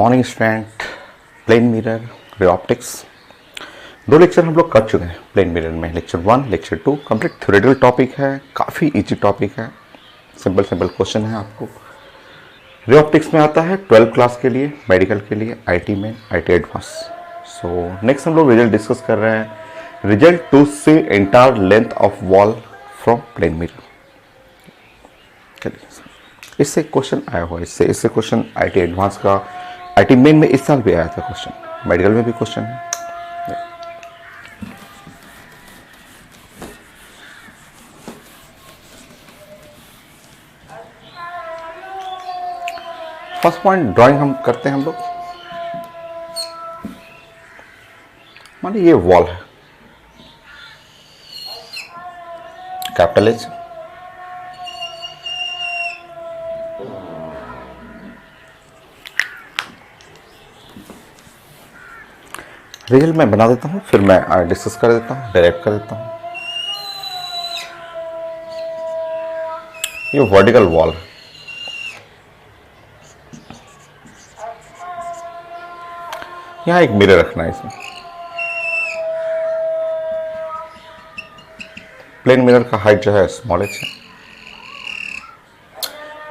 Morning student. Plane mirror, ray optics, दो lecture हम लोग कर चुके हैं प्लेन मिरर में। Lecture 1, lecture 2 complete theoretical topic है, काफ़ी इजी टॉपिक है, सिंपल सिंपल क्वेश्चन है। आपको रे ऑप्टिक्स में आता है 12 क्लास के लिए, मेडिकल के लिए, आईटी में, आईटी एडवांस। सो नेक्स्ट हम लोग रिजल्ट डिस्कस कर रहे हैं। Result to see entire length of wall from plane mirror. चलिए, इससे क्वेश्चन आया हुआ है, इससे क्वेश्चन आईटी एडवांस का, आईटी मेन में इस साल भी आया था क्वेश्चन, मेडिकल में भी क्वेश्चन है। फर्स्ट पॉइंट ड्राइंग हम करते हैं हम लोग। मान लीजिए ये वॉल है, कैपिटल एच, रिजल्ट मैं बना देता हूँ, फिर मैं डिस्कस कर देता हूँ, डायरेक्ट कर देता हूँ। ये वर्टिकल वॉल है, यहाँ एक मिरर रखना है इसमें। प्लेन मिरर का हाइट जो है स्मॉल एच है।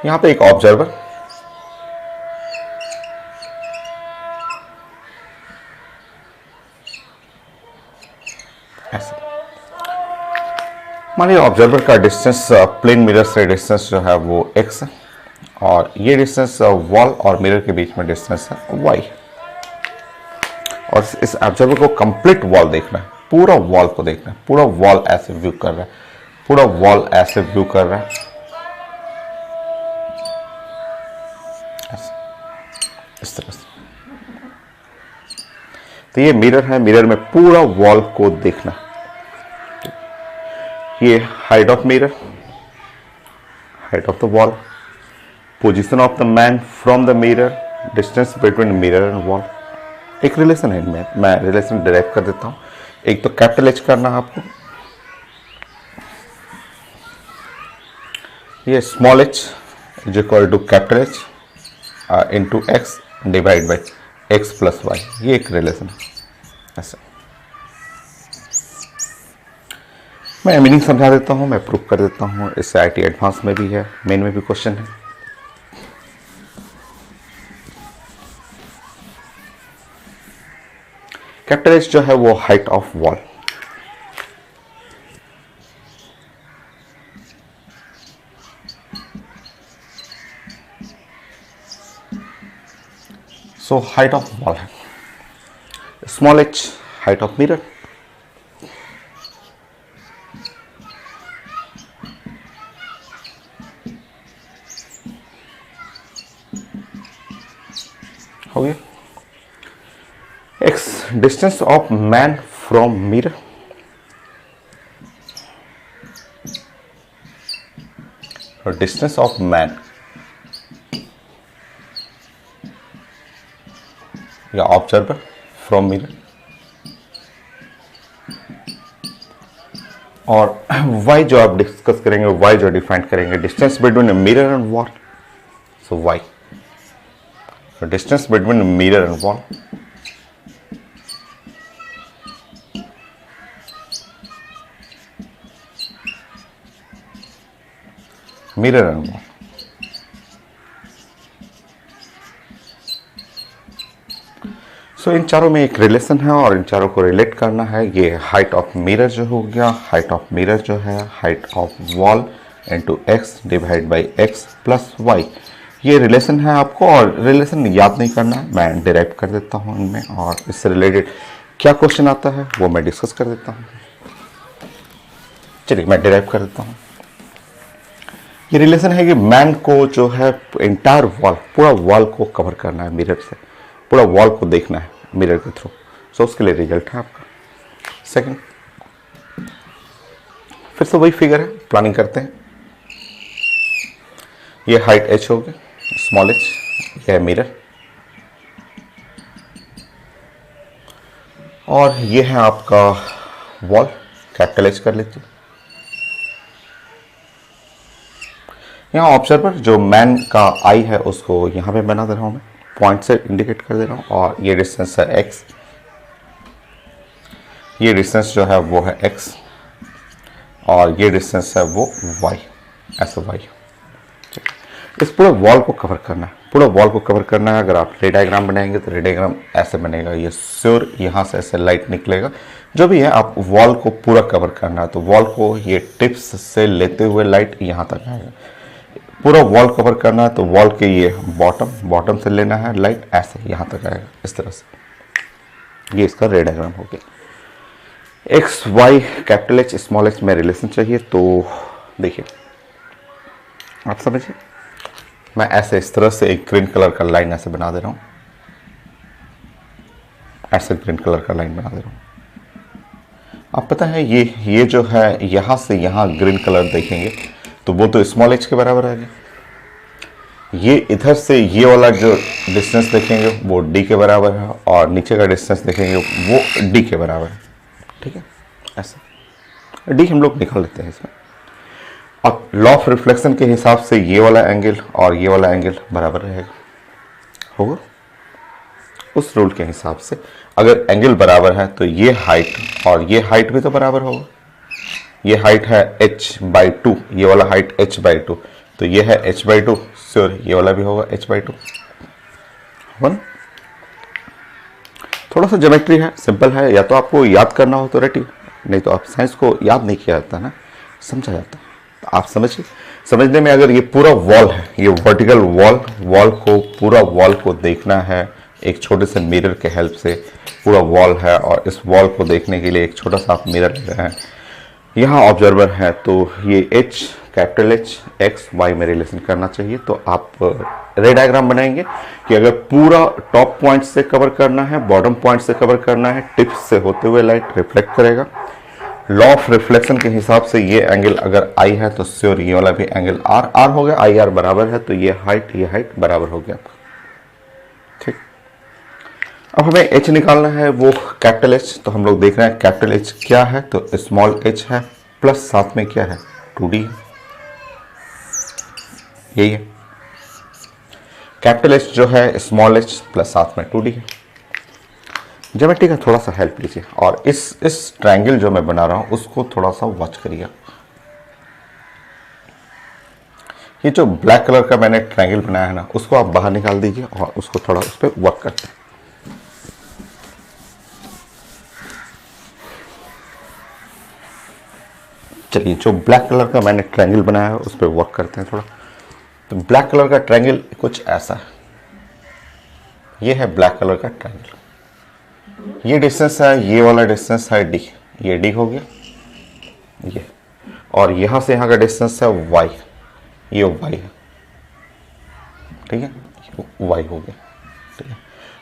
यहाँ पे एक ऑब्जर्वर, ऐसे मान लीजिए ऑब्जर्वर का डिस्टेंस प्लेन मिरर से डिस्टेंस जो है वो x है, और ये डिस्टेंस वॉल और मिरर के बीच में डिस्टेंस है y। और इस ऑब्जर्वर को कंप्लीट वॉल देखना है, पूरा वॉल को देखना है, पूरा वॉल ऐसे व्यू कर रहा है, पूरा वॉल ऐसे व्यू कर रहा है, ऐसे, इस तरह से। तो ये मिरर है, मिरर में पूरा वॉल को देखना है। ये height of mirror, height of the wall, position of the man from the mirror, distance between mirror and wall. एक रिलेशन है इनमें, मैं रिलेशन डिराइव कर देता हूं। एक तो कैपिटल एच करना है आपको, ये small H is equal to capital H into X divide by X plus Y. ये एक रिलेशन है ऐसा। मैं मीनिंग समझा देता हूं, मैं प्रूफ कर देता हूं। इससे आईटी एडवांस में भी है, मेन में भी क्वेश्चन है। कैपिटल एच जो है वो height of wall, so height of wall है। Small H height of mirror, हो गया। X distance of man from mirror, distance of man या ऑब्जर्वर फ्रॉम मिरर, और y जो आप डिस्कस करेंगे, y जो डिफाइन करेंगे, distance between mirror and wall, so y, distance between mirror and wall. Mirror and wall, so इन चारों में एक रिलेशन है और इन चारों को रिलेट करना है। ये हाइट ऑफ मिरर जो हो गया, हाइट ऑफ मिरर जो है height of wall into X divide by X plus Y. ये रिलेशन है आपको, और रिलेशन याद नहीं करना है, मैं डिराइव कर देता हूँ इनमें, और इससे रिलेटेड क्या क्वेश्चन आता है वो मैं डिस्कस कर देता हूँ। चलिए मैं डिराइव कर देता हूँ। ये रिलेशन है कि मैन को जो है एंटायर वॉल, पूरा वॉल को कवर करना है मिरर से, पूरा वॉल को देखना है मिरर के थ्रू। सो उसके लिए रिजल्ट है आपका सेकंड। फिर से वही फिगर है, प्लानिंग करते हैं। ये हाइट एच होगी, स्मॉल एच, ये है मिरर, और ये है आपका वॉल, कैपिटल एच कर लीजिए। यहाँ ऑब्जर्वर जो मैन का आई है उसको यहाँ पे बना दे रहा हूँ मैं, पॉइंट से इंडिकेट कर दे रहा हूँ, और ये डिस्टेंस है x, ये डिस्टेंस जो है वो है x, और ये डिस्टेंस है वो y, ऐसे y। इस पूरे वॉल को कवर करना है, पूरा वॉल को कवर करना है। अगर आप रे डायग्राम बनाएंगे तो रे डायग्राम ऐसे बनेगा, ये श्योर यहाँ से ऐसे लाइट निकलेगा। जो भी है आप वॉल को पूरा कवर करना है, तो वॉल को ये टिप्स से लेते हुए लाइट यहाँ तक आएगा। पूरा वॉल कवर करना है तो वॉल के ये बॉटम से लेना है लाइट, ऐसे यहाँ तक आएगा इस तरह से। ये इसका रे डायग्राम हो गया। X Y capital H small H में रिलेशन चाहिए, तो देखिए आप समझिए, मैं ऐसे इस तरह से एक ग्रीन कलर का लाइन ऐसे बना दे रहा हूँ, ऐसे ग्रीन कलर का लाइन बना दे रहा हूँ। आप पता है ये जो है यहाँ से यहाँ ग्रीन कलर देखेंगे तो वो तो स्मॉल एच के बराबर आ गया। ये इधर से ये वाला जो डिस्टेंस देखेंगे वो डी के बराबर है, और नीचे का डिस्टेंस देखेंगे वो डी के बराबर है। ठीक है, ऐसा डी हम लोग निकाल लेते हैं इसमें। अब लॉ ऑफ रिफ्लेक्शन के हिसाब से ये वाला एंगल और ये वाला एंगल बराबर रहेगा, होगा। उस रूल के हिसाब से अगर एंगल बराबर है तो ये हाइट और ये हाइट भी तो बराबर होगा। ये हाइट है h/2, ये वाला हाइट h/2, तो ये है h/2, श्योर ये वाला भी होगा h/2। वन थोड़ा सा ज्योमेट्री है, सिंपल है, या तो आपको याद करना हो तो रटिए, नहीं तो आप साइंस को याद नहीं किया जाता ना, समझा जाता। तो आप समझिए, समझने में अगर ये पूरा वॉल है, ये वर्टिकल वॉल को पूरा वॉल को देखना है एक छोटे से मिरर के हेल्प से। पूरा वॉल है और इस वॉल को देखने के लिए एक छोटा सा आप मिरर ले रहे हैं। यहाँ ऑब्जर्वर है, तो ये H capital H X Y में रिलेशन करना चाहिए। तो आप रे डायग्राम बनाएंगे कि अगर पूरा टॉप पॉइंट से कवर करना है, बॉटम पॉइंट से कवर करना है, टिप्स से होते हुए लाइट रिफ्लेक्ट करेगा। लॉ ऑफ रिफ्लेक्शन के हिसाब से ये एंगल अगर I है तो श्योर ये वाला भी एंगल R हो गया। IR बराबर है तो ये हाइट बराबर हो गया। ठीक, अब हमें H निकालना है, वो कैपिटल H। तो हम लोग देख रहे हैं कैपिटल H क्या है, तो स्मॉल h है, प्लस साथ में क्या है 2D है, यही है। कैपिटल H जो है स्मॉल h प्लस साथ में 2D है। ज्योमेट्री का थोड़ा सा हेल्प लीजिए, और इस ट्रायंगल जो मैं बना रहा हूं उसको थोड़ा सा वॉच करिए। ये जो ब्लैक कलर का मैंने ट्रायंगल बनाया है ना, उसको आप बाहर निकाल दीजिए और उसको थोड़ा उस पर वर्क करते हैं। चलिए, जो ब्लैक कलर का मैंने ट्रायंगल बनाया है उस पर वर्क करते हैं थोड़ा। तो ब्लैक कलर का ट्रायंगल कुछ ऐसा है, ये है ब्लैक कलर का ट्रायंगल। ये डिस्टेंस है, ये वाला डिस्टेंस है d, ये d हो गया ये, और यहाँ से यहाँ का डिस्टेंस है y, ये y है। ठीक है, y हो गया। ठीक है,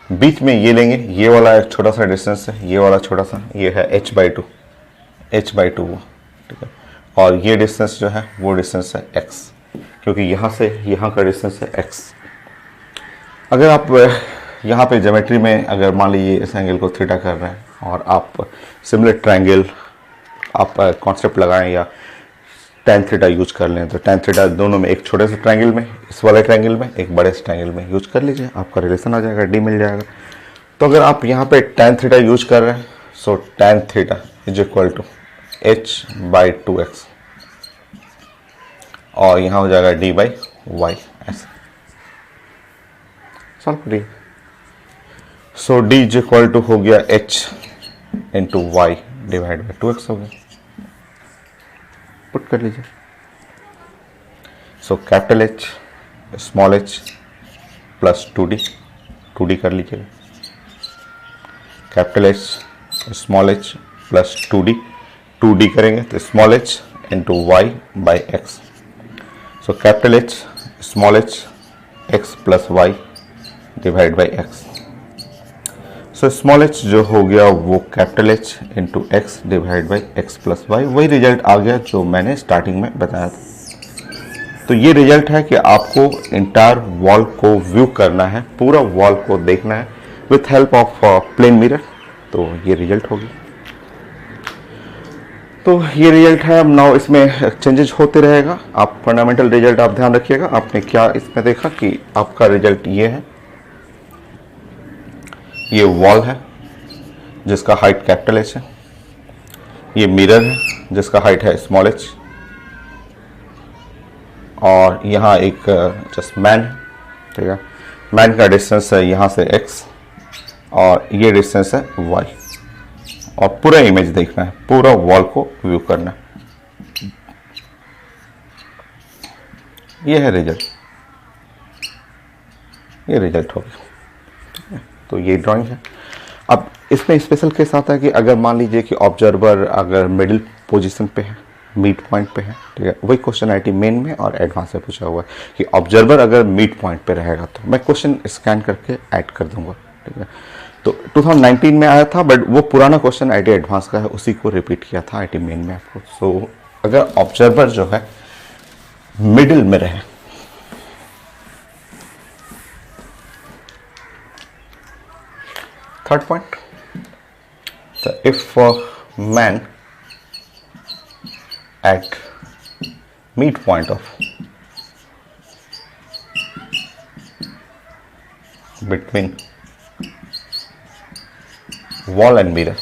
बीच में ये लेंगे, ये वाला एक छोटा सा डिस्टेंस है, ये वाला छोटा सा, ये है h/2 वो। ठीक है, और ये डिस्टेंस जो है वो डिस्टेंस है x, क्योंकि यहाँ से यहाँ का डिस्टेंस है x। अगर आप यहाँ पे ज्योमेट्री में अगर मान लीजिए इस एंगल को थीटा कर रहे हैं और आप सिमिलर ट्रायंगल आप कॉन्सेप्ट लगाएं या tan थीटा यूज कर लें, तो tan थीटा दोनों में एक छोटे से ट्रायंगल में, इस वाले ट्रायंगल में, एक बड़े से ट्रायंगल में यूज कर लीजिए, आपका रिलेशन आ जाएगा, d मिल जाएगा। तो अगर आप यहाँ पे tan थीटा यूज कर रहे हैं, so tan theta is equal to h/2x, और यहाँ हो जाएगा d/y ऐसे। सॉल्व करिए। So d is equal to हो गया h into Y divide by 2x हो गया। पुट कर लीजिए। So capital H small h plus 2D कर लीजिएगा। Capital H small h plus 2D करेंगे तो small h into Y by X. So capital H small h x plus Y divide by X. So small h जो हो गया वो capital H into X divide by X plus Y, वही result आ गया जो मैंने स्टार्टिंग में बताया था। तो ये रिजल्ट है कि आपको इंटायर वॉल को व्यू करना है, पूरा वॉल को देखना है with help of plane mirror. तो ये रिजल्ट होगी। तो ये रिजल्ट है। अब नाउ इसमें चेंजेस होते रहेगा। आप फंडामेंटल रिजल्ट आप ध्यान रखिएगा। आपने क्या इसमें देखा कि आपका रिजल्ट ये है, ये वॉल है जिसका हाइट कैपिटल एच है, ये मिरर है जिसका हाइट है स्मॉल एच, और यहाँ एक जस्ट मैन है, ठीक है। मैन का डिस्टेंस है यहाँ से x और ये डिस्टेंस है y, और पूरा इमेज देखना है, पूरा वॉल को व्यू करना है। ये है रिजल्ट, ये रिजल्ट हो गया। तो ये ड्राइंग है। अब इसमें स्पेशल केस आता है कि अगर मान लीजिए कि ऑब्जर्वर अगर मिडिल पोजीशन पे है, मिड पॉइंट पे है, ठीक है। वही क्वेश्चन आईटी मेन में और एडवांस में पूछा हुआ है कि ऑब्जर्वर अगर मिड पॉइंट पे रहेगा, तो मैं क्वेश्चन स्कैन करके ऐड कर दूंगा, ठीक है। तो 2019 में आया था, बट वो पुराना क्वेश्चन आईटी एडवांस का है, उसी को रिपीट किया था आईटी मेन में आपको। सो अगर ऑब्जर्वर जो है मिडिल में रहे, third point, so if man at midpoint of between wall and mirror,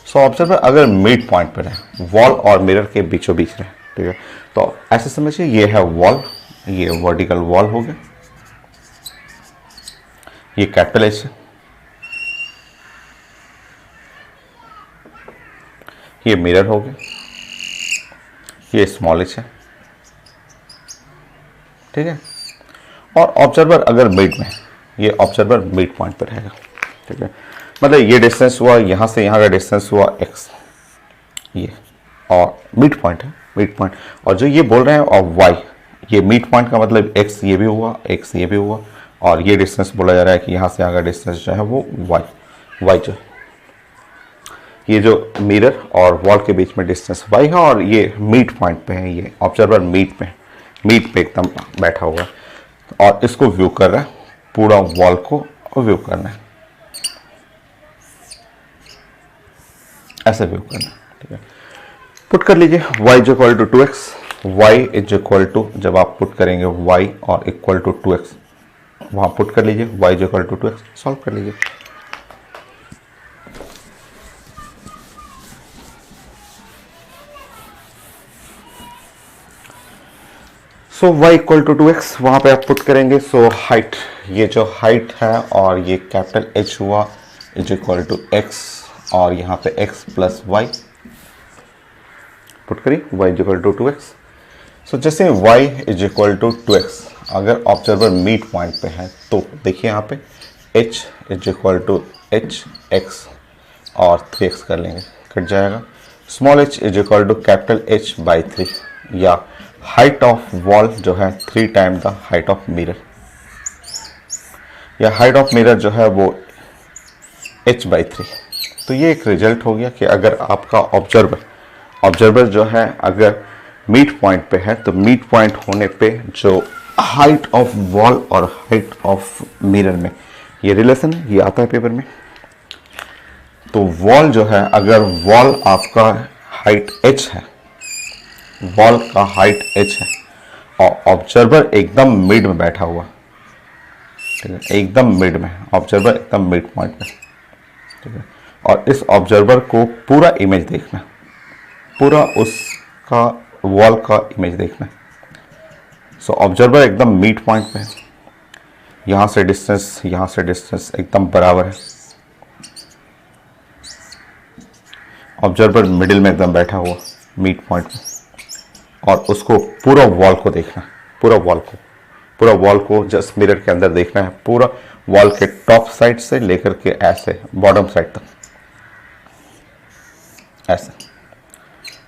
so observer अगर मिड पॉइंट पर है, वॉल और मिरर के बीचों बीच रहे, ठीक है। तो ऐसे समझिए ये है वॉल, ये वर्टिकल वॉल हो गया, ये कैपिटल एच है, ये मिरर हो गया, ये स्मॉल एच है, ठीक है। और ऑब्जर्वर अगर मिड में, ये ऑब्जर्वर मिड पॉइंट पर रहेगा, ठीक है। मतलब ये डिस्टेंस हुआ, यहां से यहां का डिस्टेंस हुआ x, ये, और मिड पॉइंट है, मिड पॉइंट। और जो ये बोल रहे हैं और y, ये मिड पॉइंट का मतलब x ये भी हुआ, x ये भी हुआ, और ये डिस्टेंस बोला जा रहा है कि यहाँ से यहाँ का डिस्टेंस जो है वो y जो, ये जो मिरर और वॉल के बीच में डिस्टेंस y है, और ये मिड पॉइंट पे है, ये ऑब्जर्वर मिड पे एकदम बैठा हुआ है, और इसको व्यू कर रहा है, पूरा वॉल को व्यू करना है, ऐसे व्यू करना है, ठीक है। पुट कर लीजिए y is equal to 2x, y is equal to, जब आप पुट करेंगे y और इक्वल टू 2x, वहां पुट कर लीजिए y is equal to 2x, solve कर लीजिए। सो y इक्वल टू 2x वहां पे आप पुट करेंगे। सो हाइट, ये जो हाइट है और ये कैपिटल H हुआ इज इक्वल टू x, और यहाँ पे x प्लस वाई पुट करिए, y is equal to 2x। So जैसे y is equal to 2x, अगर ऑब्जर्वर मिड पॉइंट पे है, तो देखिए यहाँ पे h is equal to H X और 3x कर लेंगे, कट जाएगा। Small h is equal to capital H by 3, या हाइट ऑफ वॉल जो है 3 time the height of mirror, या हाइट ऑफ मिरर जो है वो h बाई 3। तो ये एक रिजल्ट हो गया कि अगर आपका ऑब्जर्वर जो है अगर मिड पॉइंट पे है, तो मिड पॉइंट होने पे जो हाइट ऑफ वॉल और हाइट ऑफ मिरर में ये रिलेशन है, ये आता है पेपर में। तो वॉल जो है, अगर वॉल आपका हाइट h है, वॉल का हाइट h है, और ऑब्जर्वर एकदम मिड में बैठा हुआ, ठीक है, एकदम मिड में, ऑब्जर्वर एकदम मिड पॉइंट पे, ठीक है। और इस ऑब्जर्वर को पूरा इमेज देखना, पूरा उसका वॉल का इमेज देखना। सो ऑब्जर्वर एकदम मिड पॉइंट पे है, यहाँ से डिस्टेंस एकदम बराबर है, ऑब्जर्वर मिडिल में एकदम बैठा हुआ मिड पॉइंट पे, और उसको पूरा वॉल को देखना, पूरा वॉल को जस्ट मिरर के अंदर देखना है, पूरा वॉल के टॉप साइड से लेकर के ऐसे बॉटम साइड तक, ऐसे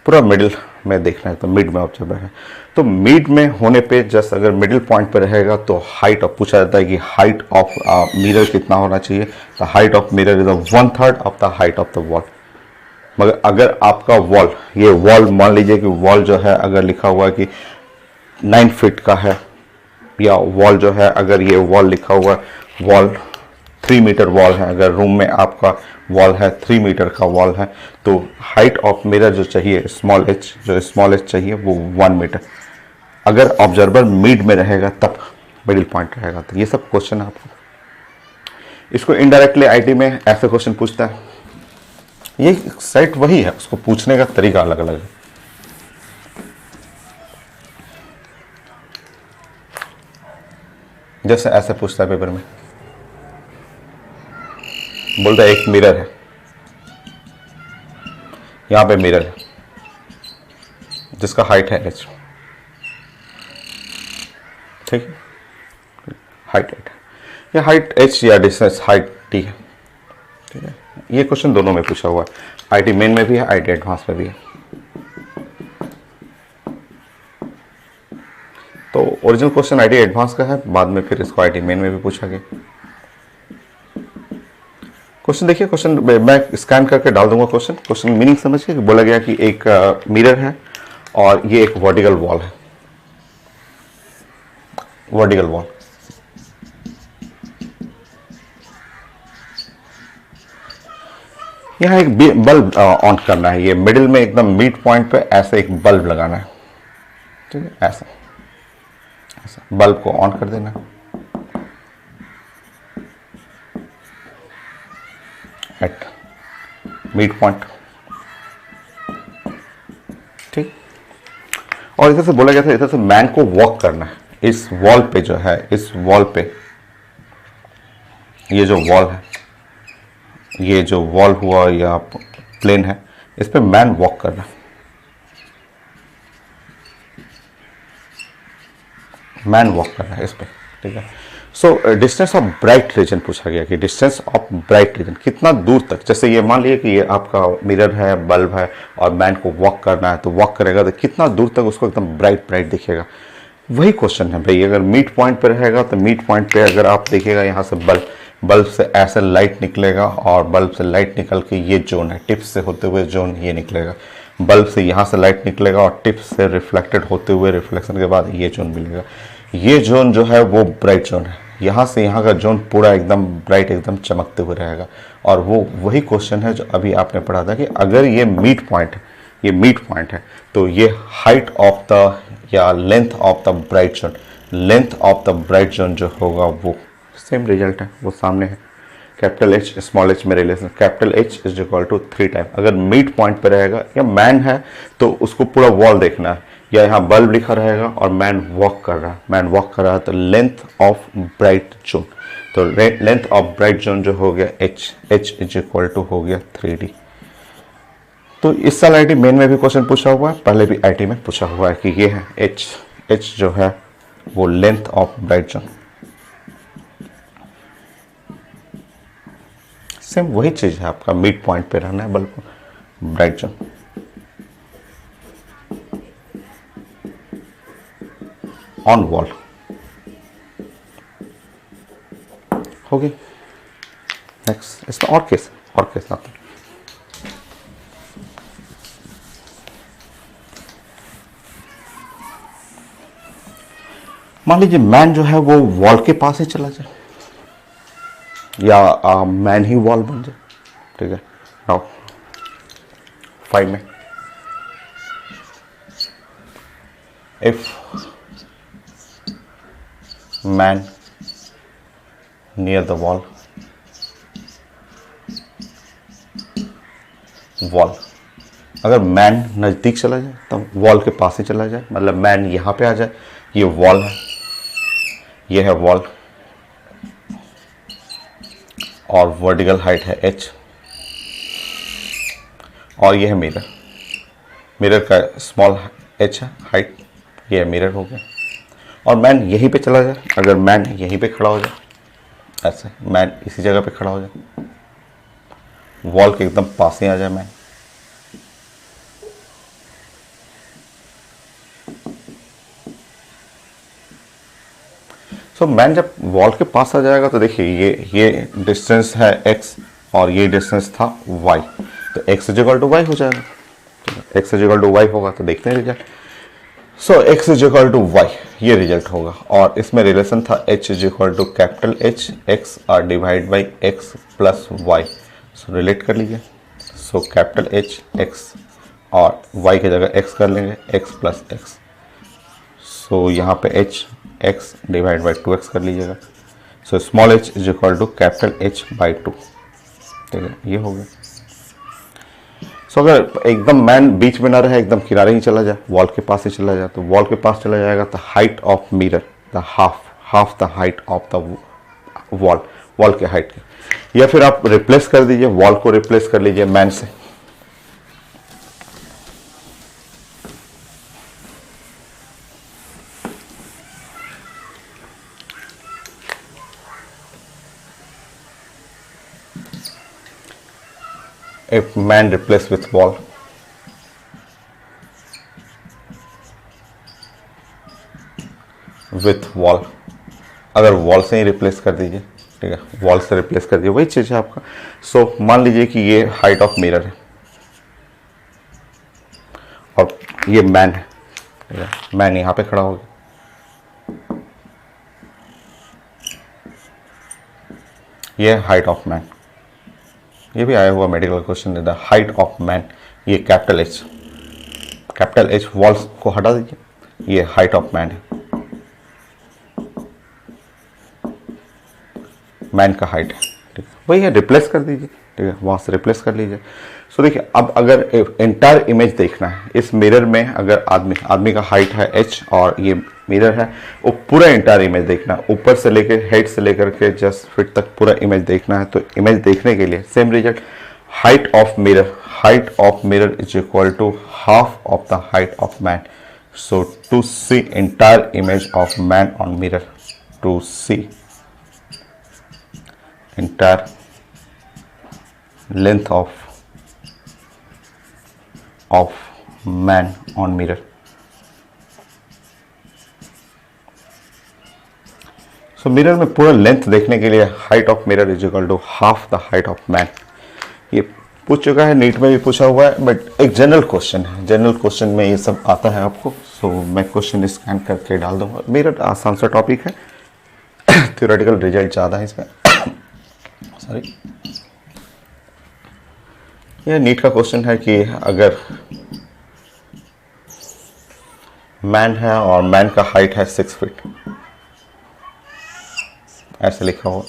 पूरा मिडिल में देखना है। तो मिड में ऑब्जर्वर है, तो मिड में होने पे जस्ट अगर मिडिल पॉइंट पे रहेगा तो हाइट ऑफ पूछा जाता है कि हाइट ऑफ मिरर कितना होना चाहिए। The height of mirror is 1/3 of the height of the wall. मगर अगर आपका वॉल, ये वॉल मान लीजिए कि वॉल जो है अगर लिखा हुआ है कि 9 फीट का है, या वॉल जो है अगर ये वॉल लिखा हुआ है वॉल 3 मीटर वॉल है, अगर रूम में आपका वॉल है 3 मीटर का वॉल है, तो हाइट ऑफ मिरर जो चाहिए स्मॉल एच चाहिए वो 1 मीटर। अगर ऑब्जर्वर मिड में रहेगा तब मिडिल पॉइंट रहेगा। तो ये सब क्वेश्चन है आपको। इसको इनडायरेक्टली आईटी में ऐसे क्वेश्चन पूछता है। ये सेट वही है, उसको पूछने का तरीका अलग अलग है। जैसे ऐसे पूछता है पेपर में, बोलता है एक मिरर है, यहां पे मिरर है जिसका हाइट है h, ठीक है, हाइट h, या हाइट h या डिस्टेंस हाइट t है, ठीक है। ये क्वेश्चन दोनों में पूछा हुआ है, आईटी मेन में भी है, आईटी एडवांस में भी है। तो ओरिजिनल क्वेश्चन आईटी एडवांस का है, बाद में फिर इसको आईटी मेन में भी पूछा गया। क्वेश्चन देखिए, क्वेश्चन मैं स्कैन करके डाल दूंगा। क्वेश्चन मीनिंग समझिए। बोला गया कि एक मिरर है और ये एक वर्टिकल वॉल है, वर्टिकल वॉल। यहाँ एक बल्ब ऑन करना है, ये मिडिल में एकदम मिड पॉइंट पे ऐसे एक बल्ब लगाना है, ठीक है, ऐसा ऐसा बल्ब को ऑन कर देना एट मिड पॉइंट, ठीक। और इधर से बोला गया था, इधर से मैन को वॉक करना है इस वॉल पे, जो है इस वॉल पे, ये जो वॉल है, ये जो वॉल हुआ या प्लेन है, इस पे मैन वॉक करना है, मैन वॉक करना है इस पे, ठीक है। So distance of bright region पूछा गया कि डिस्टेंस ऑफ ब्राइट रीजन कितना दूर तक, जैसे ये मान लीजिए कि ये आपका मिरर है, बल्ब है और मैन को वॉक करना है, तो वॉक करेगा तो कितना दूर तक उसको एकदम ब्राइट ब्राइट दिखेगा। वही क्वेश्चन है भाई। अगर मिड पॉइंट पे रहेगा तो मिड पॉइंट पे अगर आप देखिएगा, यहाँ से बल्ब से ऐसे लाइट निकलेगा और बल्ब से लाइट निकल के ये जोन है, टिप से होते हुए जोन ये निकलेगा, बल्ब से यहाँ से लाइट निकलेगा और टिप से रिफ्लेक्टेड होते हुए रिफ्लेक्शन के बाद ये जोन मिलेगा। ये जोन जो है वो ब्राइट जोन है, यहाँ से यहाँ का जोन पूरा एकदम ब्राइट, एकदम चमकते हुए रहेगा। और वो वही क्वेश्चन है जो अभी आपने पढ़ा था कि अगर ये मिड पॉइंट है, ये मिड पॉइंट है, तो ये हाइट ऑफ द या length of the bright zone, length of the bright zone जो होगा वो सेम रिजल्ट है, वो सामने है। कैपिटल एच स्मॉल एच में relation, capital H is equal to 3 time. अगर मिड पॉइंट पे रहेगा या मैन है तो उसको पूरा वॉल देखना है, या यहाँ बल्ब लिखा रहेगा और मैन वॉक कर रहा है, मैन वॉक कर रहा है, तो लेंथ ऑफ ब्राइट जोन, तो लेंथ ऑफ ब्राइट जोन जो हो गया H, H is equal to हो गया 3d। तो इस साल आईटी मेन में भी क्वेश्चन पूछा हुआ है, पहले भी आईटी में पूछा हुआ है कि ये है एच, एच जो है वो length of bright zone. Same वही चीज है, आपका मिड पॉइंट पे रहना है बल्ब को, ब्राइट जोन। ऑन वॉल हो गई। नेक्स्ट इसमें और केस आता है। मान लीजिए मैन जो है वो वॉल के पास ही चला जाए, या मैन ही वॉल बन जाए, ठीक है। नाउ 5 में if man near the wall, wall, अगर मैन नजदीक चला जाए तो वॉल के पास ही चला जाए, मतलब मैन यहां पे आ जाए, ये वॉल है, ये है वॉल और वर्टिकल हाइट है h, और ये है मिरर, मिरर का स्मॉल h है हाइट, ये मिरर हो गया। और मैन यहीं पे चला जाए, अगर मैन यहीं पे खड़ा हो जाए, ऐसे मैन इसी जगह पे खड़ा हो जाए, वॉल के एकदम पास ही आ जाए मैन, सो मैन जब वॉल के पास आ जाएगा तो देखिए ये डिस्टेंस है x और ये डिस्टेंस था y, तो x is equal to y हो जाएगा, x is equal to y होगा। तो देखते हैं result. So x is equal to y, ये रिजल्ट होगा। और इसमें रिलेशन था h is equal to capital H x R divide by x plus y, so relate कर लीजिए। सो कैपिटल H x और y की जगह x कर लेंगे, x प्लस x, सो यहाँ पे H x divide by 2x कर लीजिएगा। So small h is equal to capital H by 2। ठीक है, ये हो गया। सो अगर एकदम मैन बीच में ना रहे, एकदम किनारे ही चला जाए, वॉल के पास ही चला जाए, तो वॉल के पास चला जाएगा तो height of mirror the half the height of the wall के हाइट के, या फिर आप रिप्लेस कर दीजिए, वॉल को रिप्लेस कर लीजिए मैन से। If man replaced with wall, अगर वॉल से ही रिप्लेस कर दीजिए, ठीक है, वॉल से रिप्लेस कर दीजिए, वही चीज़ है आपका। सो मान लीजिए कि ये हाइट ऑफ मिरर है और ये मैन है, ठीक है, मैन यहाँ पे खड़ा हो गया, ये हाइट ऑफ मैन। ये भी आया हुआ मेडिकल क्वेश्चन है, द हाइट ऑफ मैन, ये कैपिटल एच वॉल्स को हटा दीजिए, ये हाइट ऑफ मैन है, मैन का हाइट है, ठीक है, वही है, रिप्लेस कर दीजिए, ठीक है, वहां से रिप्लेस कर लीजिए। सो देखिए, अब अगर एंटायर इमेज देखना है इस मिरर में, अगर आदमी का हाइट है h और ये मिरर है, वो पूरा एंटायर इमेज देखना है, ऊपर से लेकर हेड से लेकर के जस्ट फिट तक पूरा इमेज देखना है। तो इमेज देखने के लिए same result, height of mirror is equal to half of the height of man. So to see entire image of man on mirror, to see entire length of man on mirror। So mirror में पूरा length देखने के लिए height of mirror is equal to half the height of man. ये पूछ चुका है, NEET में भी पूछा हुआ है, बट एक जनरल क्वेश्चन है, जनरल क्वेश्चन में ये सब आता है आपको। सो मैं क्वेश्चन स्कैन करके डाल दूंगा। मिरर आसान सा टॉपिक है, थ्योरेटिकल रिजल्ट ज़्यादा है इसमें, सॉरी। यह नीट का क्वेश्चन है कि अगर मैन है और मैन का हाइट है 6 फीट, ऐसे लिखा हुआ,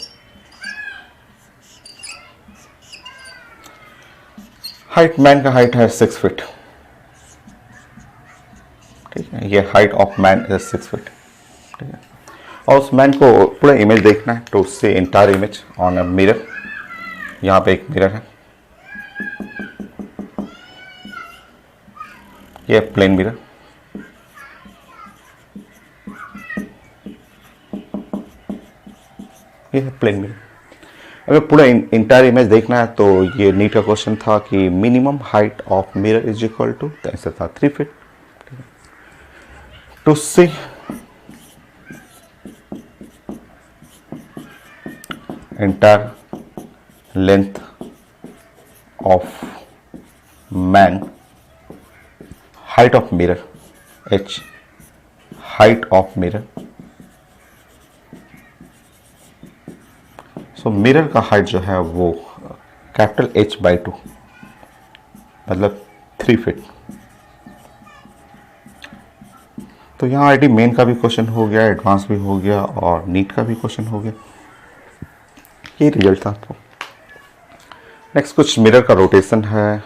मैन का हाइट है 6 फीट, ठीक है, ये height of man is 6 feet, ठीक है, और उस मैन को पूरा इमेज देखना है, to see entire image on a mirror. यहाँ पे एक मिरर है, ये प्लेन मिरर, ये है प्लेन मिरर। अगर पूरा एंटायर इमेज देखना है तो ये नीट का क्वेश्चन था कि minimum height of mirror is equal to, ऐसा था 3 feet. To see entire length of man, height of mirror h, height of mirror। So mirror का हाइट जो है वो कैपिटल H बाई 2, मतलब 3 फीट। तो यहाँ आईटी मेन का भी क्वेश्चन हो गया, एडवांस भी हो गया और नीट का भी क्वेश्चन हो गया। ये रिजल्ट था आपको। नेक्स्ट कुछ मिरर का रोटेशन है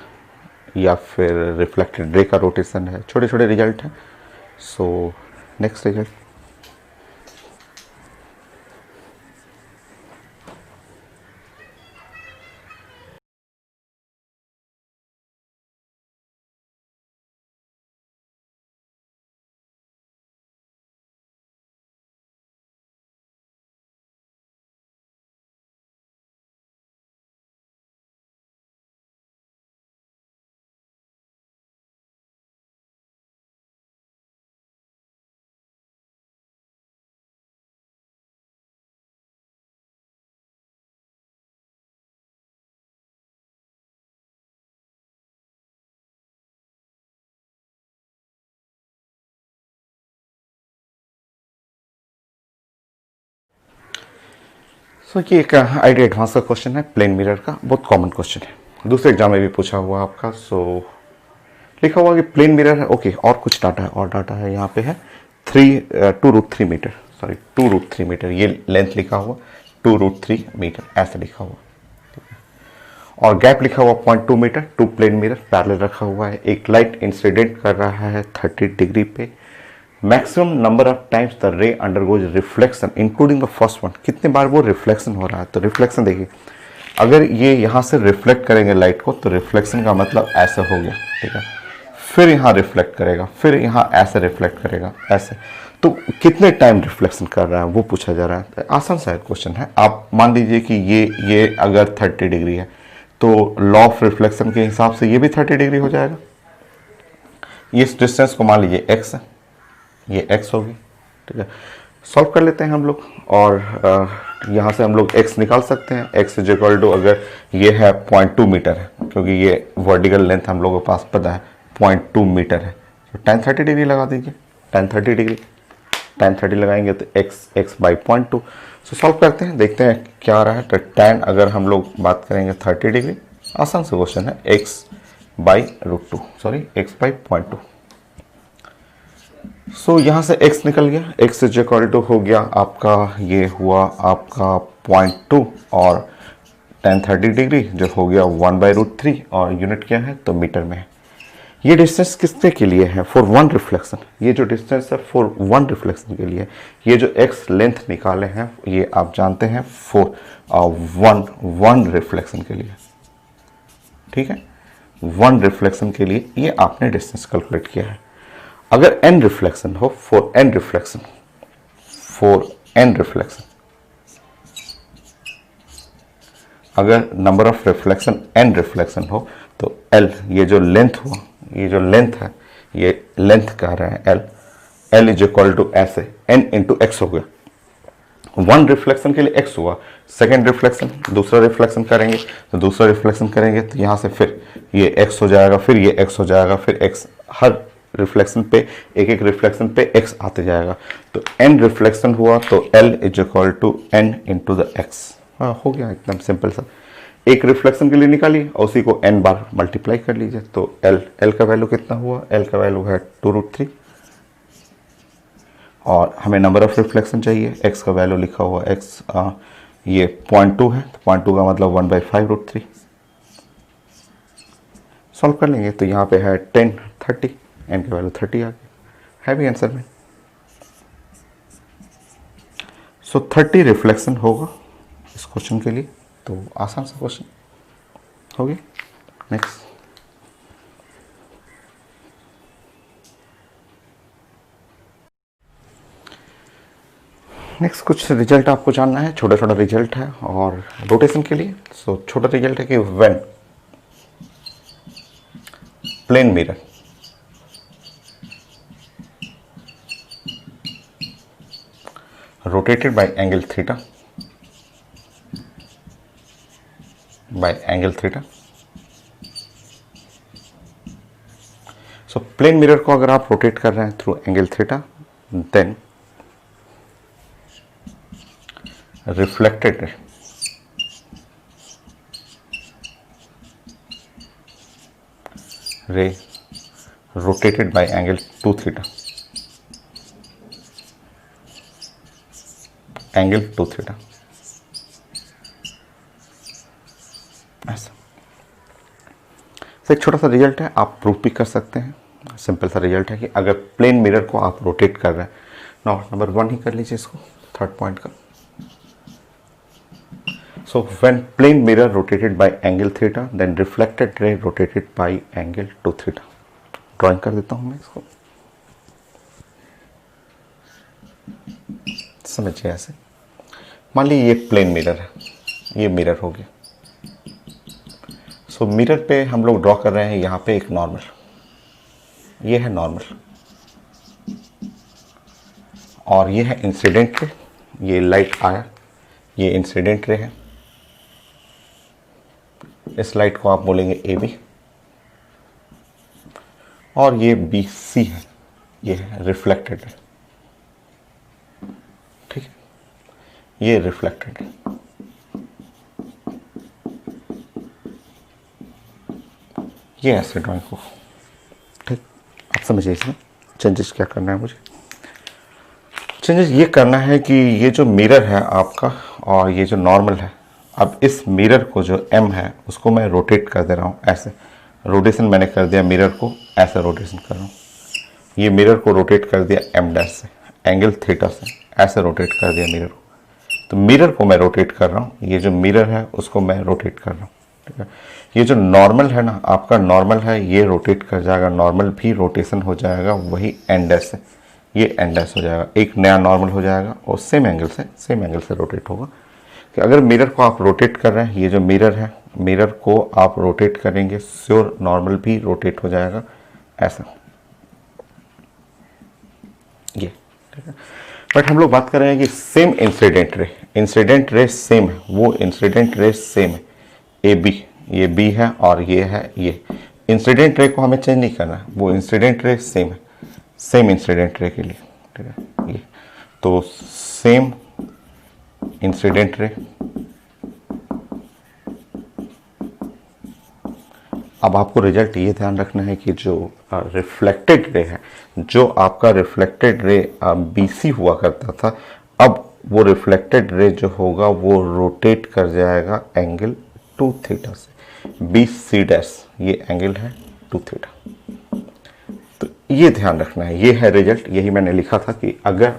या फिर रिफ्लेक्टेड रे का रोटेशन है, छोटे छोटे रिजल्ट है। सो नेक्स्ट रिजल्ट, सो ये एक आईटी एडवांस का क्वेश्चन है, प्लेन मिरर का, बहुत कॉमन क्वेश्चन है, दूसरे एग्जाम में भी पूछा हुआ आपका। सो लिखा हुआ कि प्लेन मिरर है, ओके, और कुछ डाटा है, और डाटा है यहाँ पे है 2√3 मीटर, सॉरी 2√3 मीटर, ये लेंथ लिखा हुआ 2√3 मीटर ऐसे लिखा हुआ, और गैप लिखा हुआ 0.2 metre. Two plane mirror parallel रखा हुआ है। एक लाइट इंसिडेंट कर रहा है 30 डिग्री पे। Maximum number of times the रे undergoes reflection including the first one, कितने बार वो रिफ्लेक्शन हो रहा है। तो रिफ्लेक्शन देखिए, अगर ये यहाँ से रिफ्लेक्ट करेंगे लाइट को तो रिफ्लेक्शन का मतलब ऐसे हो गया, ठीक है। फिर यहाँ रिफ्लेक्ट करेगा, फिर यहाँ ऐसे रिफ्लेक्ट करेगा, ऐसे। तो कितने टाइम रिफ्लेक्शन कर रहा है वो पूछा जा रहा है। तो आसान सा क्वेश्चन है। आप मान लीजिए कि ये अगर 30 डिग्री है तो लॉ ऑफ रिफ्लेक्शन के हिसाब से ये भी 30 डिग्री हो जाएगा। इस डिस्टेंस को मान लीजिए x है, ये x होगी, ठीक है। सॉल्व कर लेते हैं हम लोग, और यहाँ से हम लोग x निकाल सकते हैं। x इज इक्वल टू, अगर ये है 0.2 मीटर है, क्योंकि ये वर्टिकल लेंथ हम लोगों के पास पता है 0.2 मीटर है, तो tan 30 डिग्री लगा दीजिए। tan 30 डिग्री, tan 30 लगाएंगे तो x बाई 0.2। सो सॉल्व करते हैं, देखते हैं क्या आ रहा है। तो tan अगर हम लोग बात करेंगे 30 डिग्री, आसान सा क्वेश्चन है, x by √2, sorry x by 0.2। सो यहाँ से x निकल गया, x इज इक्वल टू हो गया आपका, ये हुआ आपका 0.2 और tan 30 डिग्री जो हो गया 1/√3, और यूनिट क्या है तो मीटर में है। ये डिस्टेंस किसके के लिए है, फॉर वन रिफ्लेक्शन। ये जो डिस्टेंस है फॉर वन रिफ्लेक्शन के लिए। ये जो x लेंथ निकाले हैं ये आप जानते हैं फॉर वन रिफ्लेक्शन के लिए, ठीक है। वन रिफ्लेक्शन के लिए ये आपने डिस्टेंस कैलकुलेट किया है। अगर n रिफ्लेक्शन हो, फॉर n रिफ्लेक्शन, अगर number of reflection n reflection हो तो l, ये जो लेंथ हुआ, ये जो लेंथ है, ये लेंथ कह रहे हैं l इज इक्वल टू ऐसे n इंटू एक्स हो गया। वन रिफ्लेक्शन के लिए x हुआ। सेकेंड रिफ्लेक्शन, दूसरा रिफ्लेक्शन करेंगे तो दूसरा रिफ्लेक्शन करेंगे तो यहाँ से फिर ये x हो जाएगा, फिर ये x हो जाएगा, फिर x, हर रिफ्लेक्शन पे एक एक रिफ्लेक्शन पे x आते जाएगा। तो n रिफ्लेक्शन हुआ तो l is equal to n into the X. हाँ, हो गया एकदम सिंपल सा। एक रिफ्लेक्शन के लिए निकालिए और उसी को n बार मल्टीप्लाई कर लीजिए। तो l का वैल्यू कितना हुआ, l का वैल्यू है 2√3, और हमें नंबर ऑफ रिफ्लेक्शन चाहिए। x का वैल्यू लिखा हुआ x, ये 0.2 है, तो 0.2 का मतलब 1/5√3। सॉल्व कर लेंगे तो यहाँ पे है 10, 30, n का वैल्यू 30 आ गया, है भी आंसर में। सो 30 रिफ्लेक्शन होगा इस क्वेश्चन के लिए, तो आसान सा क्वेश्चन हो गया। नेक्स्ट, कुछ रिजल्ट आपको जानना है, छोटा छोटा रिजल्ट है और रोटेशन के लिए। सो छोटा रिजल्ट है कि when plane mirror rotated by angle theta, so plane mirror को अगर आप रोटेट कर रहे हैं through angle theta, then reflected ray rotated by angle 2 theta, angle 2 theta, ऐसा। एक छोटा सा रिजल्ट है, आप प्रूफ भी कर सकते हैं। सिंपल सा रिजल्ट है कि अगर प्लेन मिरर को आप रोटेट कर रहे हैं, नंबर 1 ही कर लीजिए इसको, थर्ड पॉइंट का। So when plane mirror rotated by angle theta, then reflected ray rotated by angle 2 theta. Drawing कर देता हूं मैं इसको, समझिए ऐसे। मान लीजिए ये प्लेन मिरर है, ये मिरर हो गया। सो मिरर पे हम लोग ड्रॉ कर रहे हैं यहाँ पे एक नॉर्मल, ये है नॉर्मल, और ये है इंसिडेंट रे। ये लाइट आया, ये इंसिडेंट रे है, इस लाइट को आप बोलेंगे ए बी, और ये बी सी है, ये है रिफ्लेक्टेड रे, ठीक है, ये रिफ्लेक्टेड है। ये ऐसे ड्राइंग को, ठीक, आप समझिए इसमें चेंजेस क्या करना है मुझे। चेंजेस ये करना है कि ये जो मिरर है आपका और ये जो नॉर्मल है, अब इस मिरर को जो एम है उसको मैं रोटेट कर दे रहा हूँ ऐसे। रोटेशन मैंने कर दिया मिरर को, ऐसे रोटेशन कर रहा हूँ। ये मिरर को रोटेट कर दिया एम डैश से, एंगल थीटा से, ऐसे रोटेट कर दिया मिरर को। तो मिरर को मैं रोटेट कर रहा हूँ, ये जो मिरर है उसको मैं रोटेट कर रहा हूँ, ठीक है। ये जो नॉर्मल है ना, आपका नॉर्मल है, ये रोटेट कर जाएगा, नॉर्मल भी रोटेशन हो जाएगा वही एन डैश से, ये एन डैश हो जाएगा, एक नया नॉर्मल हो जाएगा और सेम एंगल से रोटेट होगा। कि अगर मिरर को आप रोटेट कर रहे हैं, ये जो मिरर है, मिरर को आप रोटेट करेंगे, श्योर नॉर्मल भी रोटेट हो जाएगा ऐसा, ये, ठीक है। बट हम लोग बात कर रहे हैं कि सेम इंसिडेंट रे सेम है, वो इंसिडेंट रे सेम है, ए बी, ये बी है और ये है ये। इंसिडेंट रे को हमें चेंज नहीं करना है, वो इंसिडेंट रे सेम है, सेम इंसिडेंट रे के लिए, ठीक है। ये तो सेम इंसिडेंट रे, अब आपको रिजल्ट ये ध्यान रखना है कि जो रिफ्लेक्टेड रे है, जो आपका रिफ्लेक्टेड रे बीसी हुआ करता था, अब वो रिफ्लेक्टेड रे जो होगा वो रोटेट कर जाएगा एंगल 2 थीटा से, बी सी डैश, ये एंगल है 2 थीटा। तो ये ध्यान रखना है, ये है रिजल्ट। यही मैंने लिखा था कि अगर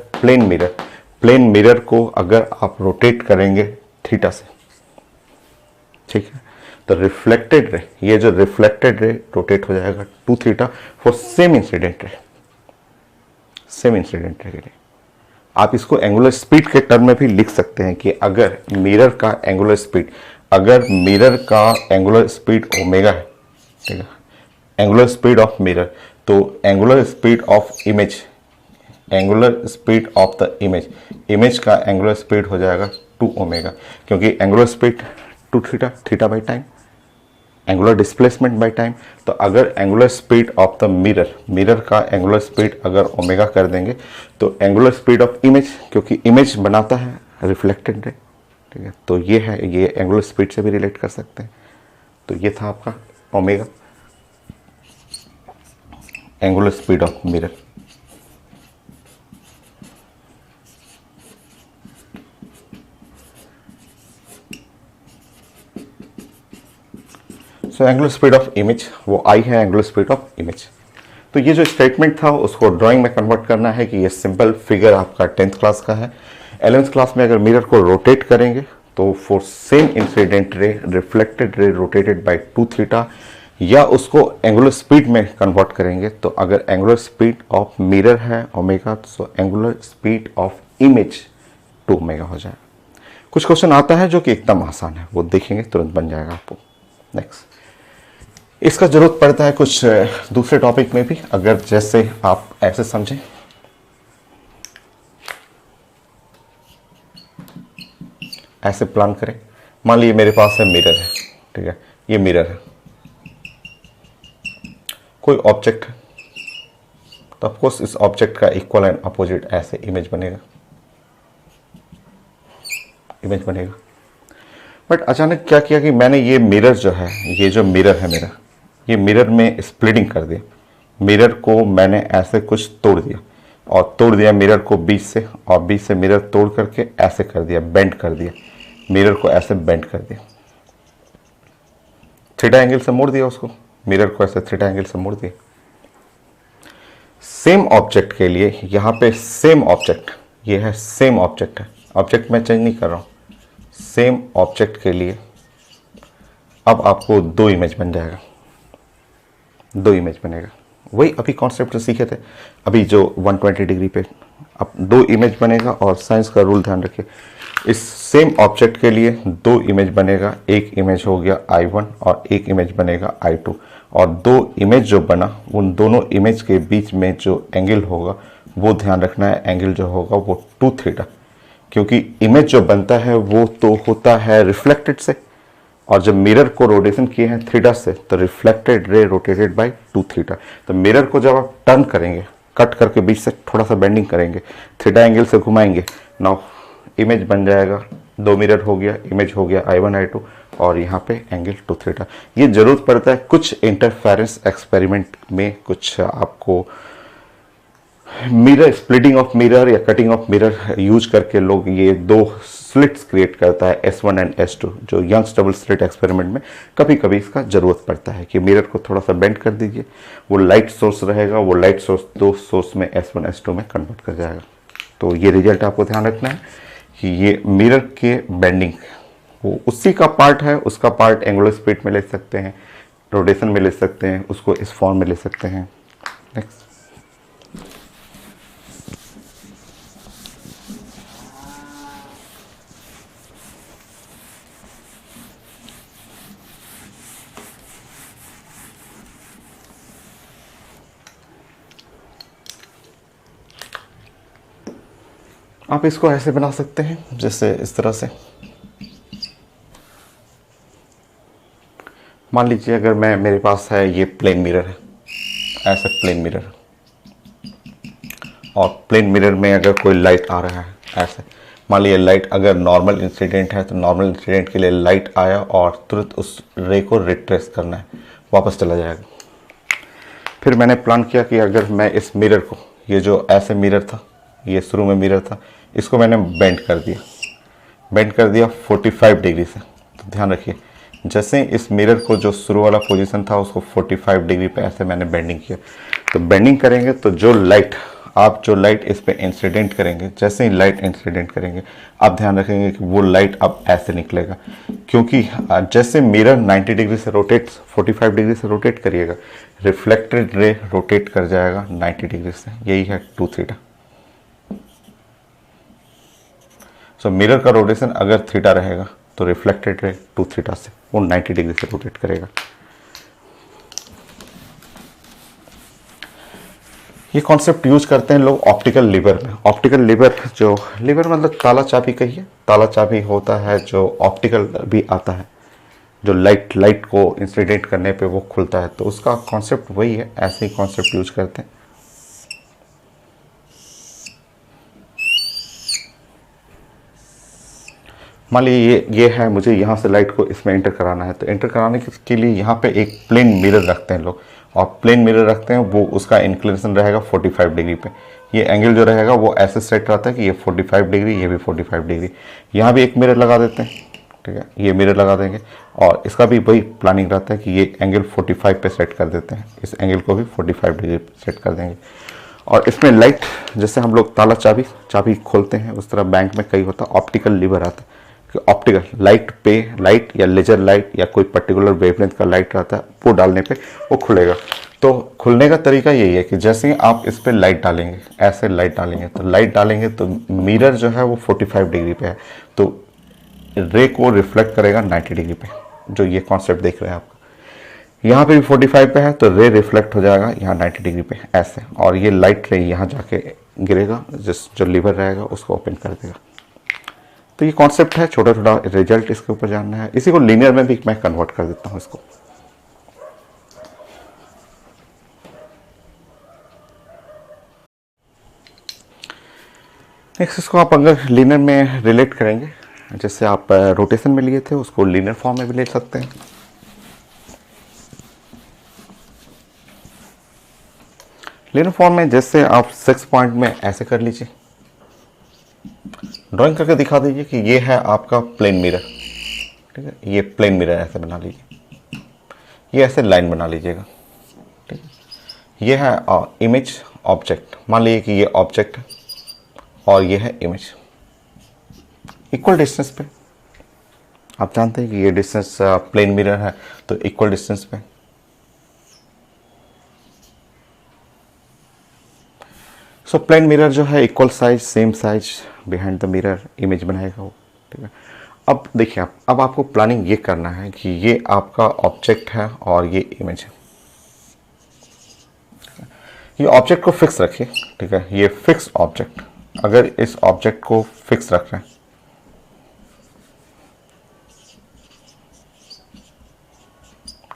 प्लेन मिरर को अगर आप रोटेट करेंगे थीटा से, ठीक है, तो रिफ्लेक्टेड रे, ये जो रिफ्लेक्टेड रे रोटेट हो जाएगा 2 theta for same incident ray के लिए। आप इसको एंगुलर स्पीड के टर्म में भी लिख सकते हैं कि अगर मिरर का एंगुलर स्पीड ओमेगा है, ठीक है, एंगुलर स्पीड ऑफ मिरर, तो angular speed of the image का एंगुलर स्पीड हो जाएगा 2 ओमेगा, क्योंकि angular speed 2 theta by time, angular displacement by time. तो अगर angular speed of the mirror का एंगुलर स्पीड अगर ओमेगा कर देंगे, तो एंगुलर स्पीड ऑफ इमेज, क्योंकि इमेज बनाता है रिफ्लेक्टेड रे, ठीक है, तो ये है, ये एंगुलर स्पीड से भी रिलेट कर सकते हैं। तो ये था आपका omega, angular speed of mirror. So angular speed of image, वो आई है एंगुलर स्पीड ऑफ इमेज। तो ये जो स्टेटमेंट था उसको ड्राइंग में कन्वर्ट करना है कि ये सिंपल फिगर आपका 10th क्लास का है। 11th क्लास में अगर मिरर को रोटेट करेंगे तो for same incident ray reflected ray rotated bye 2 theta, या उसको एंगुलर स्पीड में कन्वर्ट करेंगे तो अगर एंगुलर स्पीड ऑफ मिरर है ओमेगा, तो angular speed of image 2 omega हो जाएगा। कुछ क्वेश्चन आता है जो कि एकदम आसान है, वो देखेंगे तुरंत बन जाएगा आपको। नेक्स्ट, इसका जरूरत पड़ता है कुछ दूसरे टॉपिक में भी, अगर जैसे आप ऐसे समझें, ऐसे प्लान करें। मान लीजिए मेरे पास है मिरर है, ठीक है, ये मिरर है, कोई ऑब्जेक्ट है, तो ऑफकोर्स इस ऑब्जेक्ट का इक्वल एंड अपोजिट ऐसे इमेज बनेगा। बट अचानक क्या किया कि मैंने ये मिरर जो है, ये जो मिरर है मेरा, ये मिरर में स्प्लिटिंग कर दिया, मिरर को मैंने ऐसे कुछ तोड़ दिया, और तोड़ दिया मिरर को बीच से, और बीच से मिरर तोड़ करके ऐसे कर दिया, बेंड कर दिया, मिरर को ऐसे बेंड कर दिया, थीटा एंगल से मोड़ दिया उसको, मिरर को ऐसे थीटा एंगल से मोड़ दिया। सेम ऑब्जेक्ट के लिए यहाँ पे सेम ऑब्जेक्ट, ये है सेम ऑब्जेक्ट है, ऑब्जेक्ट मैं चेंज नहीं कर रहा हूँ, सेम ऑब्जेक्ट के लिए अब आपको 2 इमेज बन जाएगा, 2 इमेज बनेगा। वही अभी कॉन्सेप्ट सीखे थे, अभी जो 120 डिग्री पे अब 2 इमेज बनेगा। और साइंस का रूल ध्यान रखिए, इस सेम ऑब्जेक्ट के लिए 2 इमेज बनेगा, एक इमेज हो गया I1 और एक इमेज बनेगा I2, और 2 इमेज जो बना उन दोनों इमेज के बीच में जो एंगल होगा वो ध्यान रखना है, एंगल जो होगा वो 2 थीटा, क्योंकि इमेज जो बनता है वो तो होता है रिफ्लेक्टेड से, और जब मिरर को रोटेशन किए हैं थीटा से, तो reflected ray rotated bye 2 theta. तो मिरर को जब आप टर्न करेंगे, कट करके बीच से थोड़ा सा बेंडिंग करेंगे, थीटा एंगल से घुमाएंगे, नाउ इमेज बन जाएगा, 2 मिरर हो गया, इमेज हो गया I1 I2, और यहाँ पे एंगल 2 थीटा। ये जरूरत पड़ता है कुछ इंटरफेरेंस एक्सपेरिमेंट में, कुछ आपको मिरर, स्प्लिटिंग ऑफ मिरर या कटिंग ऑफ मिरर यूज करके लोग ये दो स्लिट्स क्रिएट करता है, S1 एंड S2, जो यंग्स डबल स्लिट एक्सपेरिमेंट में कभी कभी इसका ज़रूरत पड़ता है कि मिरर को थोड़ा सा बेंड कर दीजिए, वो लाइट सोर्स रहेगा, वो लाइट सोर्स दो सोर्स में S1 S2 में कन्वर्ट कर जाएगा। तो ये रिजल्ट आपको ध्यान रखना है कि ये मिरर के बेंडिंग वो उसी का पार्ट है, उसका पार्ट एंगुलर स्पीड में ले सकते हैं, रोटेशन में ले सकते हैं, उसको इस फॉर्म में ले सकते हैं। नेक्स्ट, आप इसको ऐसे बना सकते हैं जैसे इस तरह से। मान लीजिए अगर मेरे पास है ये प्लेन मिरर है, ऐसा प्लेन मिरर, और प्लेन मिरर में अगर कोई लाइट आ रहा है ऐसे, मान लीजिए लाइट अगर नॉर्मल इंसिडेंट है तो नॉर्मल इंसिडेंट के लिए लाइट आया और तुरंत उस रे को रिट्रेस करना है, वापस चला जाएगा। फिर मैंने प्लान किया कि अगर मैं इस मिरर को, ये जो ऐसे मिरर था, ये शुरू में मिरर था, इसको मैंने बेंड कर दिया 45 डिग्री से। तो ध्यान रखिए, जैसे इस मिरर को जो शुरू वाला पोजीशन था उसको 45 डिग्री पे ऐसे मैंने बेंडिंग किया। तो बेंडिंग करेंगे तो जो लाइट इस पे इंसिडेंट करेंगे, जैसे ही लाइट इंसिडेंट करेंगे आप ध्यान रखेंगे कि वो लाइट अब ऐसे निकलेगा, क्योंकि जैसे मिरर 90 डिग्री से 45 डिग्री से रोटेट करिएगा, रिफ्लेक्टेड रे रोटेट कर जाएगा 90 डिग्री से। यही है 2 थीटा। सो मिरर का रोटेशन अगर थीटा रहेगा तो रिफ्लेक्टेड रे 2 थीटा से वो 90 डिग्री से रोटेट करेगा। ये कॉन्सेप्ट यूज करते हैं लोग ऑप्टिकल लीवर में। ऑप्टिकल लीवर, जो लीवर मतलब ताला चाबी कहिए, ताला चाबी होता है जो ऑप्टिकल भी आता है, जो लाइट को इंसिडेंट करने पे वो खुलता है, तो उसका कॉन्सेप्ट वही है, ऐसे ही कॉन्सेप्ट यूज करते हैं। मान लीजिए ये है, मुझे यहाँ से लाइट को इसमें एंटर कराना है, तो एंटर कराने के लिए यहाँ पे एक प्लेन मिरर रखते हैं लोग, और प्लेन मिरर रखते हैं, वो उसका इंक्लिनेशन रहेगा 45 डिग्री पे। ये एंगल जो रहेगा वो ऐसे सेट रहता है कि ये 45 डिग्री, ये भी 45 डिग्री। यहाँ भी एक मिरर लगा देते हैं, ठीक है, ये मिरर लगा देंगे, और इसका भी वही प्लानिंग रहता है कि ये एंगल 45 पे सेट कर देते हैं, इस एंगल को भी 45 डिग्री सेट कर देंगे। और इसमें लाइट, जैसे हम लोग ताला चाबी खोलते हैं, उस तरह बैंक में कई होता है ऑप्टिकल लीवर आता है, ऑप्टिकल लाइट या लेजर लाइट या कोई पर्टिकुलर वेवलेंथ का लाइट रहता है, वो डालने पे वो खुलेगा। तो खुलने का तरीका यही है कि जैसे ही आप इस पे लाइट डालेंगे, ऐसे लाइट डालेंगे तो मिरर जो है वो 45 डिग्री पे है, तो रे को रिफ्लेक्ट करेगा 90 डिग्री पे। जो ये कॉन्सेप्ट देख रहे हैं आप, यहाँ पे भी 45 पे है तो रे रिफ्लेक्ट हो जाएगा यहाँ 90 डिग्री पे ऐसे, और ये लाइट रे यहाँ जाके गिरेगा, जो लीवर रहेगा उसको ओपन कर देगा। तो ये कॉन्सेप्ट है, छोटा छोटा रिजल्ट इसके ऊपर जानना है। इसी को लीनियर में भी मैं कन्वर्ट कर देता हूँ इसको। नेक्स्ट, इसको आप अगर लीनियर में रिलेट करेंगे, जैसे आप रोटेशन में लिए थे उसको लीनियर फॉर्म में भी ले सकते हैं। लीनियर फॉर्म में जैसे आप 6 पॉइंट में ऐसे कर लीजिए, ड्राइंग करके दिखा दीजिए कि ये है आपका प्लेन मिरर, ठीक है, ये प्लेन मिरर ऐसे बना लीजिए, ये ऐसे लाइन बना लीजिएगा, ठीक है। ये है इमेज ऑब्जेक्ट, मान लीजिए कि ये ऑब्जेक्ट है और ये है इमेज, इक्वल डिस्टेंस पे। आप जानते हैं कि ये डिस्टेंस प्लेन मिरर है तो इक्वल डिस्टेंस पे। सो प्लेन मिरर जो है equal size, same size behind the mirror image बनाएगा वो, ठीक है। अब देखिए, अब आपको प्लानिंग ये करना है कि ये आपका ऑब्जेक्ट है और ये इमेज है। ये ऑब्जेक्ट को फिक्स रखिए, ठीक है, ये फिक्स ऑब्जेक्ट, अगर इस ऑब्जेक्ट को फिक्स रख रहे हैं,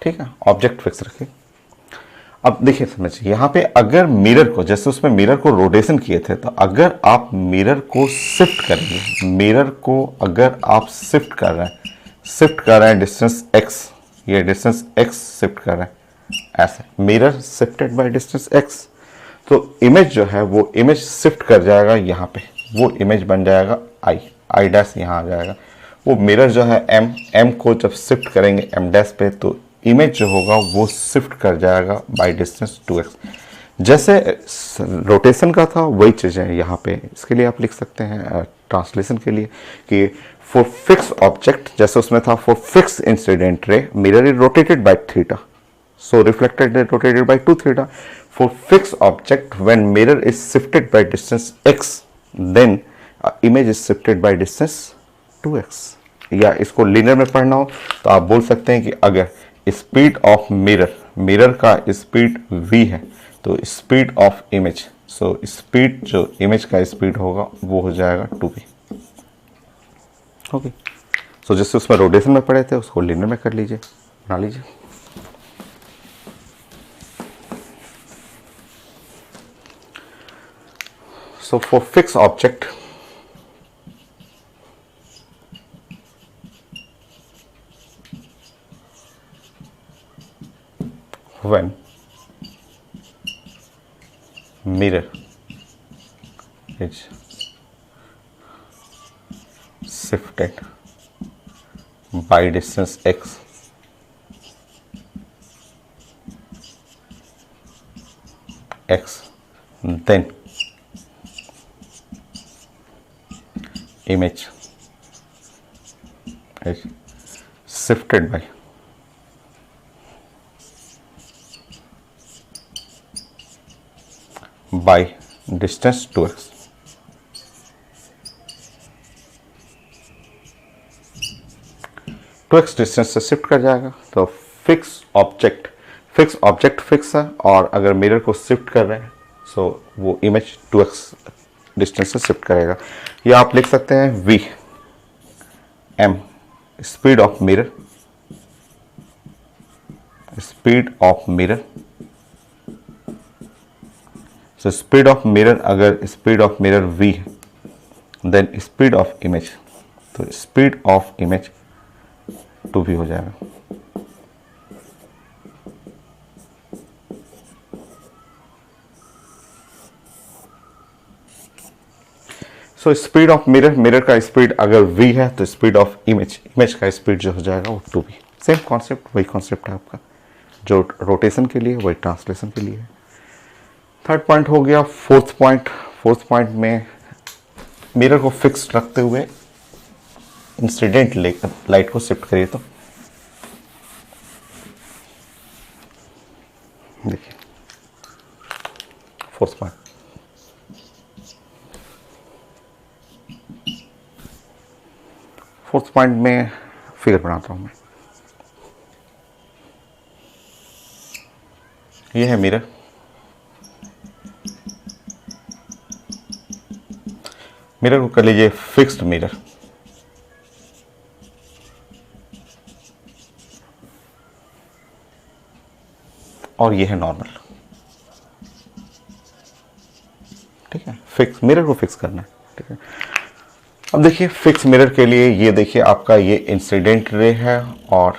ठीक है, ऑब्जेक्ट फिक्स रखिए। अब देखिए समझिए, यहाँ पे अगर मिरर को, जैसे उसमें मिरर को रोटेशन किए थे, तो अगर आप मिरर को शिफ्ट करेंगे, मिरर को अगर आप शिफ्ट कर रहे हैं डिस्टेंस x, ये डिस्टेंस x शिफ्ट कर रहे हैं ऐसे, mirror shifted by distance x, तो इमेज जो है वो इमेज शिफ्ट कर जाएगा यहाँ पे, वो इमेज बन जाएगा आई डैश यहाँ आ जाएगा। वो मिरर जो है एम को जब शिफ्ट करेंगे एम डैश पे तो इमेज जो होगा वो शिफ्ट कर जाएगा बाय डिस्टेंस 2x। जैसे रोटेशन का था वही चीज़ है यहाँ पे। इसके लिए आप लिख सकते हैं ट्रांसलेशन के लिए कि फॉर फिक्स ऑब्जेक्ट, जैसे उसमें था for fix incident ray mirror is rotated by theta, so reflected ray rotated by 2 theta. For fixed object, when mirror is shifted by distance x, then image is shifted by distance 2x। या इसको linear में पढ़ना हो तो आप बोल सकते हैं कि अगर स्पीड ऑफ मिरर का स्पीड v है तो speed of image, so speed जो इमेज का स्पीड होगा वो हो जाएगा 2v। ओके, सो जैसे उसमें रोटेशन में पढ़े थे उसको लीनियर में कर लीजिए, बना लीजिए। So for fixed object, when mirror is shifted by distance x, then image is shifted by distance 2x। Two X distance से शिफ्ट कर जाएगा। तो फिक्स ऑब्जेक्ट फिक्स है और अगर मिरर को शिफ्ट कर रहे हैं सो वो इमेज 2x डिस्टेंस से शिफ्ट करेगा। या आप लिख सकते हैं v m speed of mirror, so speed of mirror, अगर स्पीड ऑफ मिरर v है देन स्पीड ऑफ इमेज, तो स्पीड ऑफ इमेज 2v हो जाएगा। सो स्पीड ऑफ मिरर का स्पीड अगर v है तो स्पीड ऑफ इमेज का स्पीड जो हो जाएगा वो 2v। सेम कॉन्सेप्ट, वही कॉन्सेप्ट है आपका जो रोटेशन के लिए वही ट्रांसलेशन के लिए है। थर्ड पॉइंट हो गया फोर्थ पॉइंट में मिरर को फिक्स रखते हुए इंसिडेंट लाइट को शिफ्ट करिए। तो देखिए फोर्थ पॉइंट में फिगर बनाता हूं मैं। ये है मिरर, मिरर को कर लीजिए फिक्स्ड मिरर, और ये है नॉर्मल। ठीक है, फिक्स मिरर को फिक्स करना है। ठीक है, अब देखिए फिक्स मिरर के लिए ये देखिए आपका ये इंसिडेंट रे है और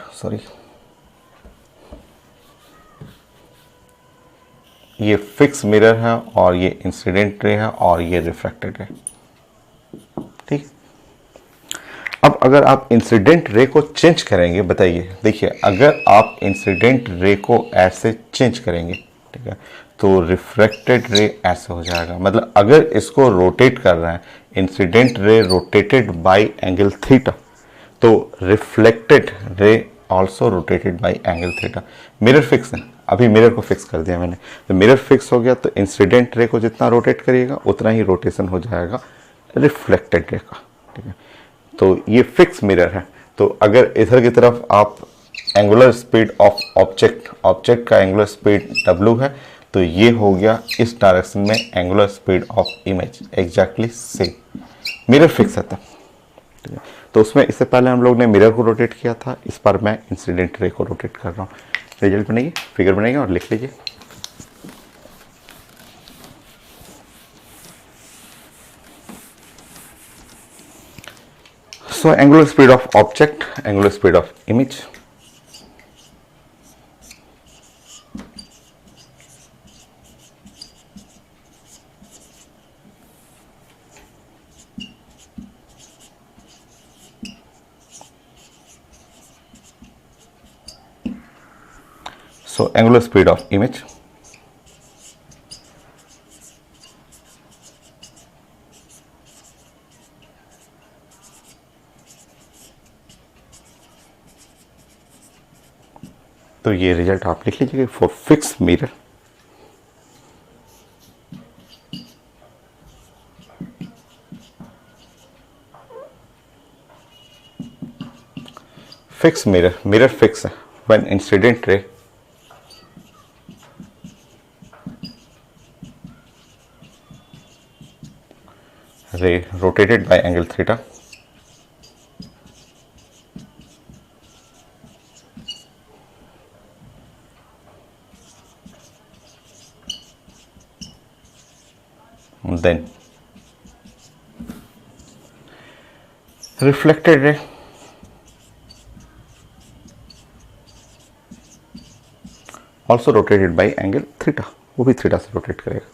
ये फिक्स मिरर है और ये इंसिडेंट रे है और ये रिफ्रैक्टेड रे। ठीक, अब अगर आप इंसिडेंट रे को चेंज करेंगे, बताइए, देखिए अगर आप इंसिडेंट रे को ऐसे चेंज करेंगे, ठीक है, तो रिफ्रैक्टेड रे ऐसे हो जाएगा। मतलब अगर इसको रोटेट कर रहे हैं, incident ray rotated by angle theta, तो reflected ray also rotated by angle theta. Mirror fix है, अभी मिरर को फिक्स कर दिया मैंने, तो मिरर फिक्स हो गया तो इंसिडेंट रे को जितना रोटेट करिएगा उतना ही रोटेशन हो जाएगा रिफ्लेक्टेड रे का। ठीक है, तो ये फिक्स मिरर है। तो अगर इधर की तरफ आप एंगुलर स्पीड ऑफ ऑब्जेक्ट का एंगुलर स्पीड w है, तो ये हो गया इस डायरेक्शन में angular speed of image, exactly same. Mirror fix है तब। ठीक है, तो उसमें इससे पहले हम लोग ने मिरर को रोटेट किया था, इस बार मैं इंसिडेंट रे को रोटेट कर रहा हूँ। रिजल्ट बनाइए, फिगर बनाइए और लिख लीजिए। So angular speed of object, angular speed of image, angular speed of image, तो ये रिजल्ट आप लिख लीजिएगा for fix mirror. Fix mirror, mirror fix है when incident ray rotated by angle theta, then reflected ray also rotated by angle theta, वो भी theta से rotate करेगा।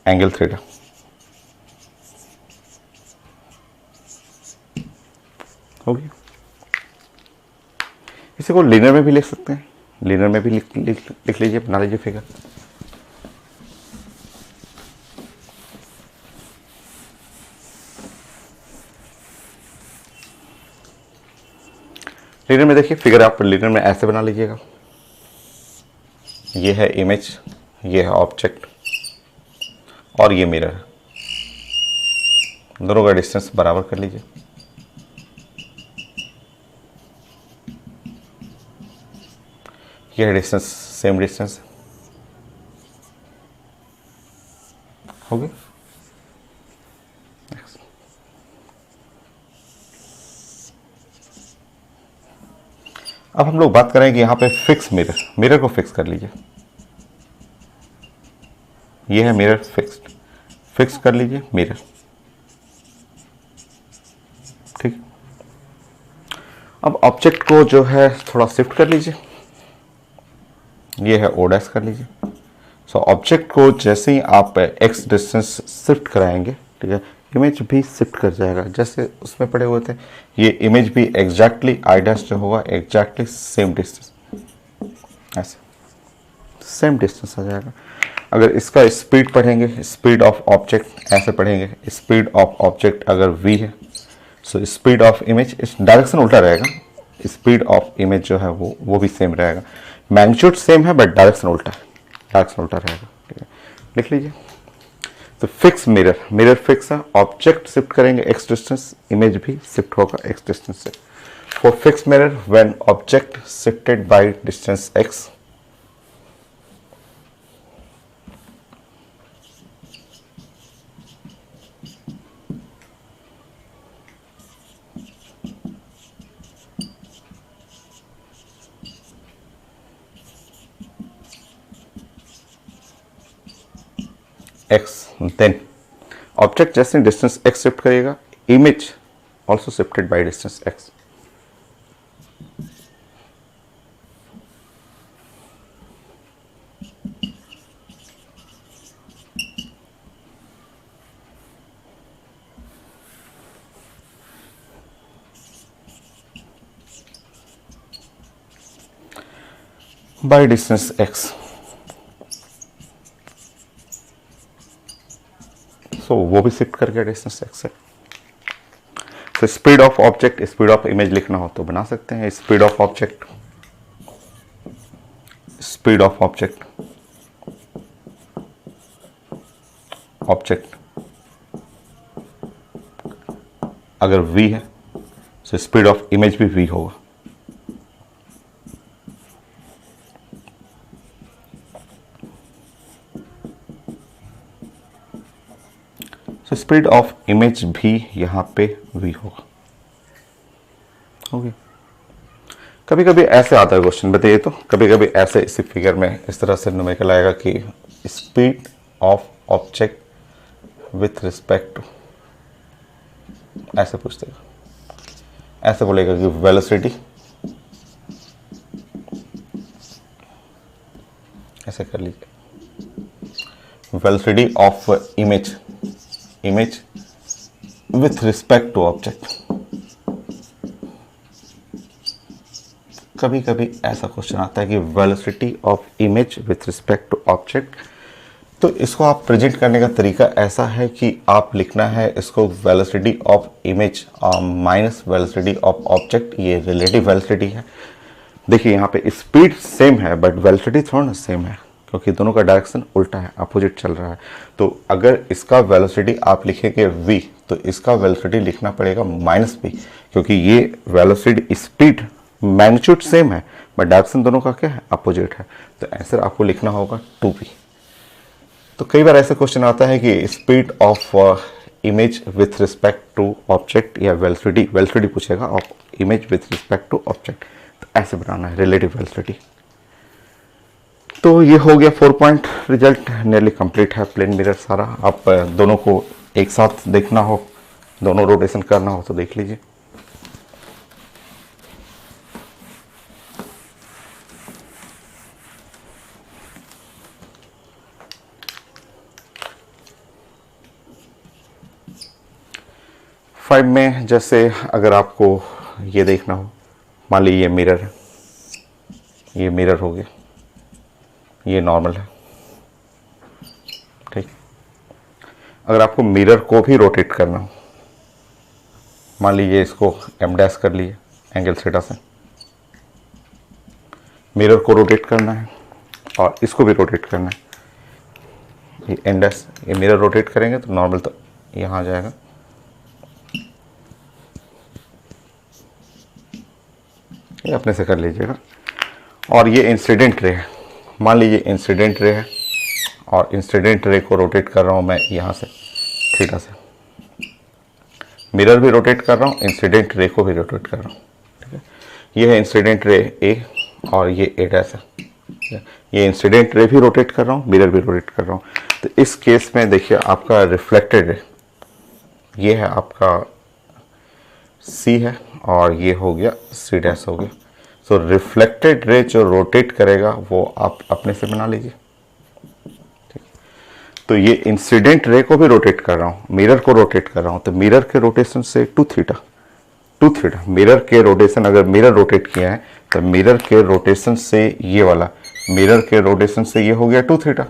एंगल थीटा हो गया। इसे को लीनियर में भी लिख सकते हैं, लीनियर में भी लिख लीजिए, बना लीजिए फिगर। लीनियर में देखिए फिगर आप लीनियर में ऐसे बना लीजिएगा, ये है इमेज, ये है ऑब्जेक्ट और ये मिरर है, दोनों का डिस्टेंस बराबर कर लीजिए। ये है डिस्टेंस, सेम डिस्टेंस हो गया। अब हम लोग बात करें कि यहाँ पे फिक्स मिरर, मिरर को फिक्स कर लीजिए। ये है मिरर फिक्स्ड, फिक्स कर लीजिए मिरर, ठीक। अब ऑब्जेक्ट को जो है थोड़ा शिफ्ट कर लीजिए, ये है ओ डैश कर लीजिए। सो ऑब्जेक्ट को जैसे ही आप एक्स डिस्टेंस शिफ्ट कराएंगे, ठीक है, इमेज भी शिफ्ट कर जाएगा। जैसे उसमें पड़े हुए थे, ये इमेज भी एग्जैक्टली आई डैश जो होगा एग्जैक्टली सेम डिस्टेंस, ऐसे सेम डिस्टेंस आ जाएगा। अगर इसका स्पीड पढ़ेंगे, स्पीड ऑफ ऑब्जेक्ट ऐसे पढ़ेंगे, स्पीड ऑफ ऑब्जेक्ट अगर v है, सो स्पीड ऑफ इमेज, इस डायरेक्शन उल्टा रहेगा, स्पीड ऑफ इमेज जो है वो भी सेम रहेगा। मैग्नीट्यूड सेम है बट डायरेक्शन उल्टा है, डायरेक्शन उल्टा रहेगा, ठीक है, लिख लीजिए। तो फिक्स मिरर, मिरर फिक्स है, ऑब्जेक्ट शिफ्ट करेंगे एक्स डिस्टेंस, इमेज भी शिफ्ट होगा एक्स डिस्टेंस से। For fix mirror when object shifted by distance x, x, then object जैसे डिस्टेंस x शिफ्ट करेगा, image also shifted by distance x। By distance x, सो वो भी shift कर गया distance x से। तो speed of object, speed of image लिखना हो तो बना सकते हैं, speed of object, speed of object, object अगर v है तो स्पीड ऑफ इमेज भी v होगा। तो स्पीड ऑफ इमेज भी यहाँ पे v होगा। ओके, कभी कभी ऐसे आता है क्वेश्चन, बताइए तो, कभी कभी ऐसे इसी फिगर में इस तरह से न्यूमेरिकल आएगा कि speed of object with respect to, ऐसे पूछ देगा, ऐसे बोलेगा कि वेलोसिटी, ऐसे कर लीजिए, velocity of image, image with respect to object. कभी कभी ऐसा क्वेश्चन आता है कि velocity of image with respect to object. तो इसको आप प्रेजेंट करने का तरीका ऐसा है कि आप लिखना है इसको velocity of image minus velocity of object. ये रिलेटिव वेलोसिटी है। देखिए यहाँ पे स्पीड सेम है बट वेलोसिटी थोड़ा ना सेम है, क्योंकि दोनों का डायरेक्शन उल्टा है, अपोजिट चल रहा है। तो अगर इसका वेलोसिटी आप लिखेंगे v, तो इसका वेलोसिटी लिखना पड़ेगा माइनस v, क्योंकि ये वेलोसिटी स्पीड मैग्नीट्यूड सेम है बट डायरेक्शन दोनों का क्या है, अपोजिट है। तो आंसर आपको लिखना होगा 2v। तो कई बार ऐसा क्वेश्चन आता है कि speed of image with respect to object या वेलोसिटी पूछेगा of image with respect to object, तो ऐसे बनाना है रिलेटिव वेलोसिटी। तो ये हो गया 4 पॉइंट। रिजल्ट नियरली कंप्लीट है। प्लेन मिरर सारा आप दोनों को एक साथ देखना हो, दोनों रोटेशन करना हो तो देख लीजिए। फाइव में जैसे अगर आपको ये देखना हो, मान लीजिए ये मिरर है, ये मिरर हो गया, ये नॉर्मल है, ठीक। अगर आपको मिरर को भी रोटेट करना हो, मान लीजिए इसको एम डैश कर लिए एंगल थीटा से, मिरर को रोटेट करना है और इसको भी रोटेट करना है। ये एम डैश, ये मिरर रोटेट करेंगे तो नॉर्मल तो यहाँ आ जाएगा, ये अपने से कर लीजिएगा। और ये इंसिडेंट रे है, मान लीजिए इंसिडेंट रे है और इंसिडेंट रे को रोटेट कर रहा हूँ मैं यहाँ से थीटा से, मिरर भी रोटेट कर रहा हूँ, इंसिडेंट रे को भी रोटेट कर रहा हूँ, ठीक है। ये है इंसिडेंट रे ए और ये ए डैश है। ये इंसिडेंट रे भी रोटेट कर रहा हूँ, मिरर भी रोटेट कर रहा हूँ। तो इस केस में देखिए आपका रिफ्लेक्टेड रे, ये है आपका सी है और ये हो गया सी डैश हो गया। सो रिफ्लेक्टेड रे जो रोटेट करेगा वो आप अपने से बना लीजिए, ठीक। तो ये इंसिडेंट रे को भी रोटेट कर रहा हूँ, मिरर को रोटेट कर रहा हूँ, तो मिरर के रोटेशन से टू थीटा मिरर के रोटेशन, अगर मिरर रोटेट किया है तो मिरर के रोटेशन से ये वाला, मिरर के रोटेशन से ये हो गया 2 थीटा,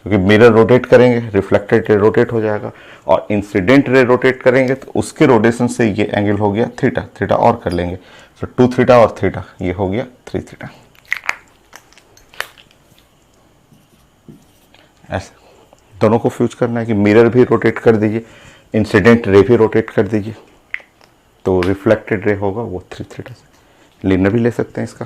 क्योंकि मिरर रोटेट करेंगे रिफ्लेक्टेड रे रोटेट हो जाएगा, और इंसिडेंट रे रोटेट करेंगे तो उसके रोटेशन से ये एंगल हो गया थीटा और कर लेंगे, तो 2 थीटा और थीटा ये हो गया 3 थीटा। ऐसे दोनों को फ्यूज करना है कि मिरर भी रोटेट कर दीजिए, इंसिडेंट रे भी रोटेट कर दीजिए, तो रिफ्लेक्टेड रे होगा वो 3 थीटा से। लिनियर भी ले सकते हैं इसका।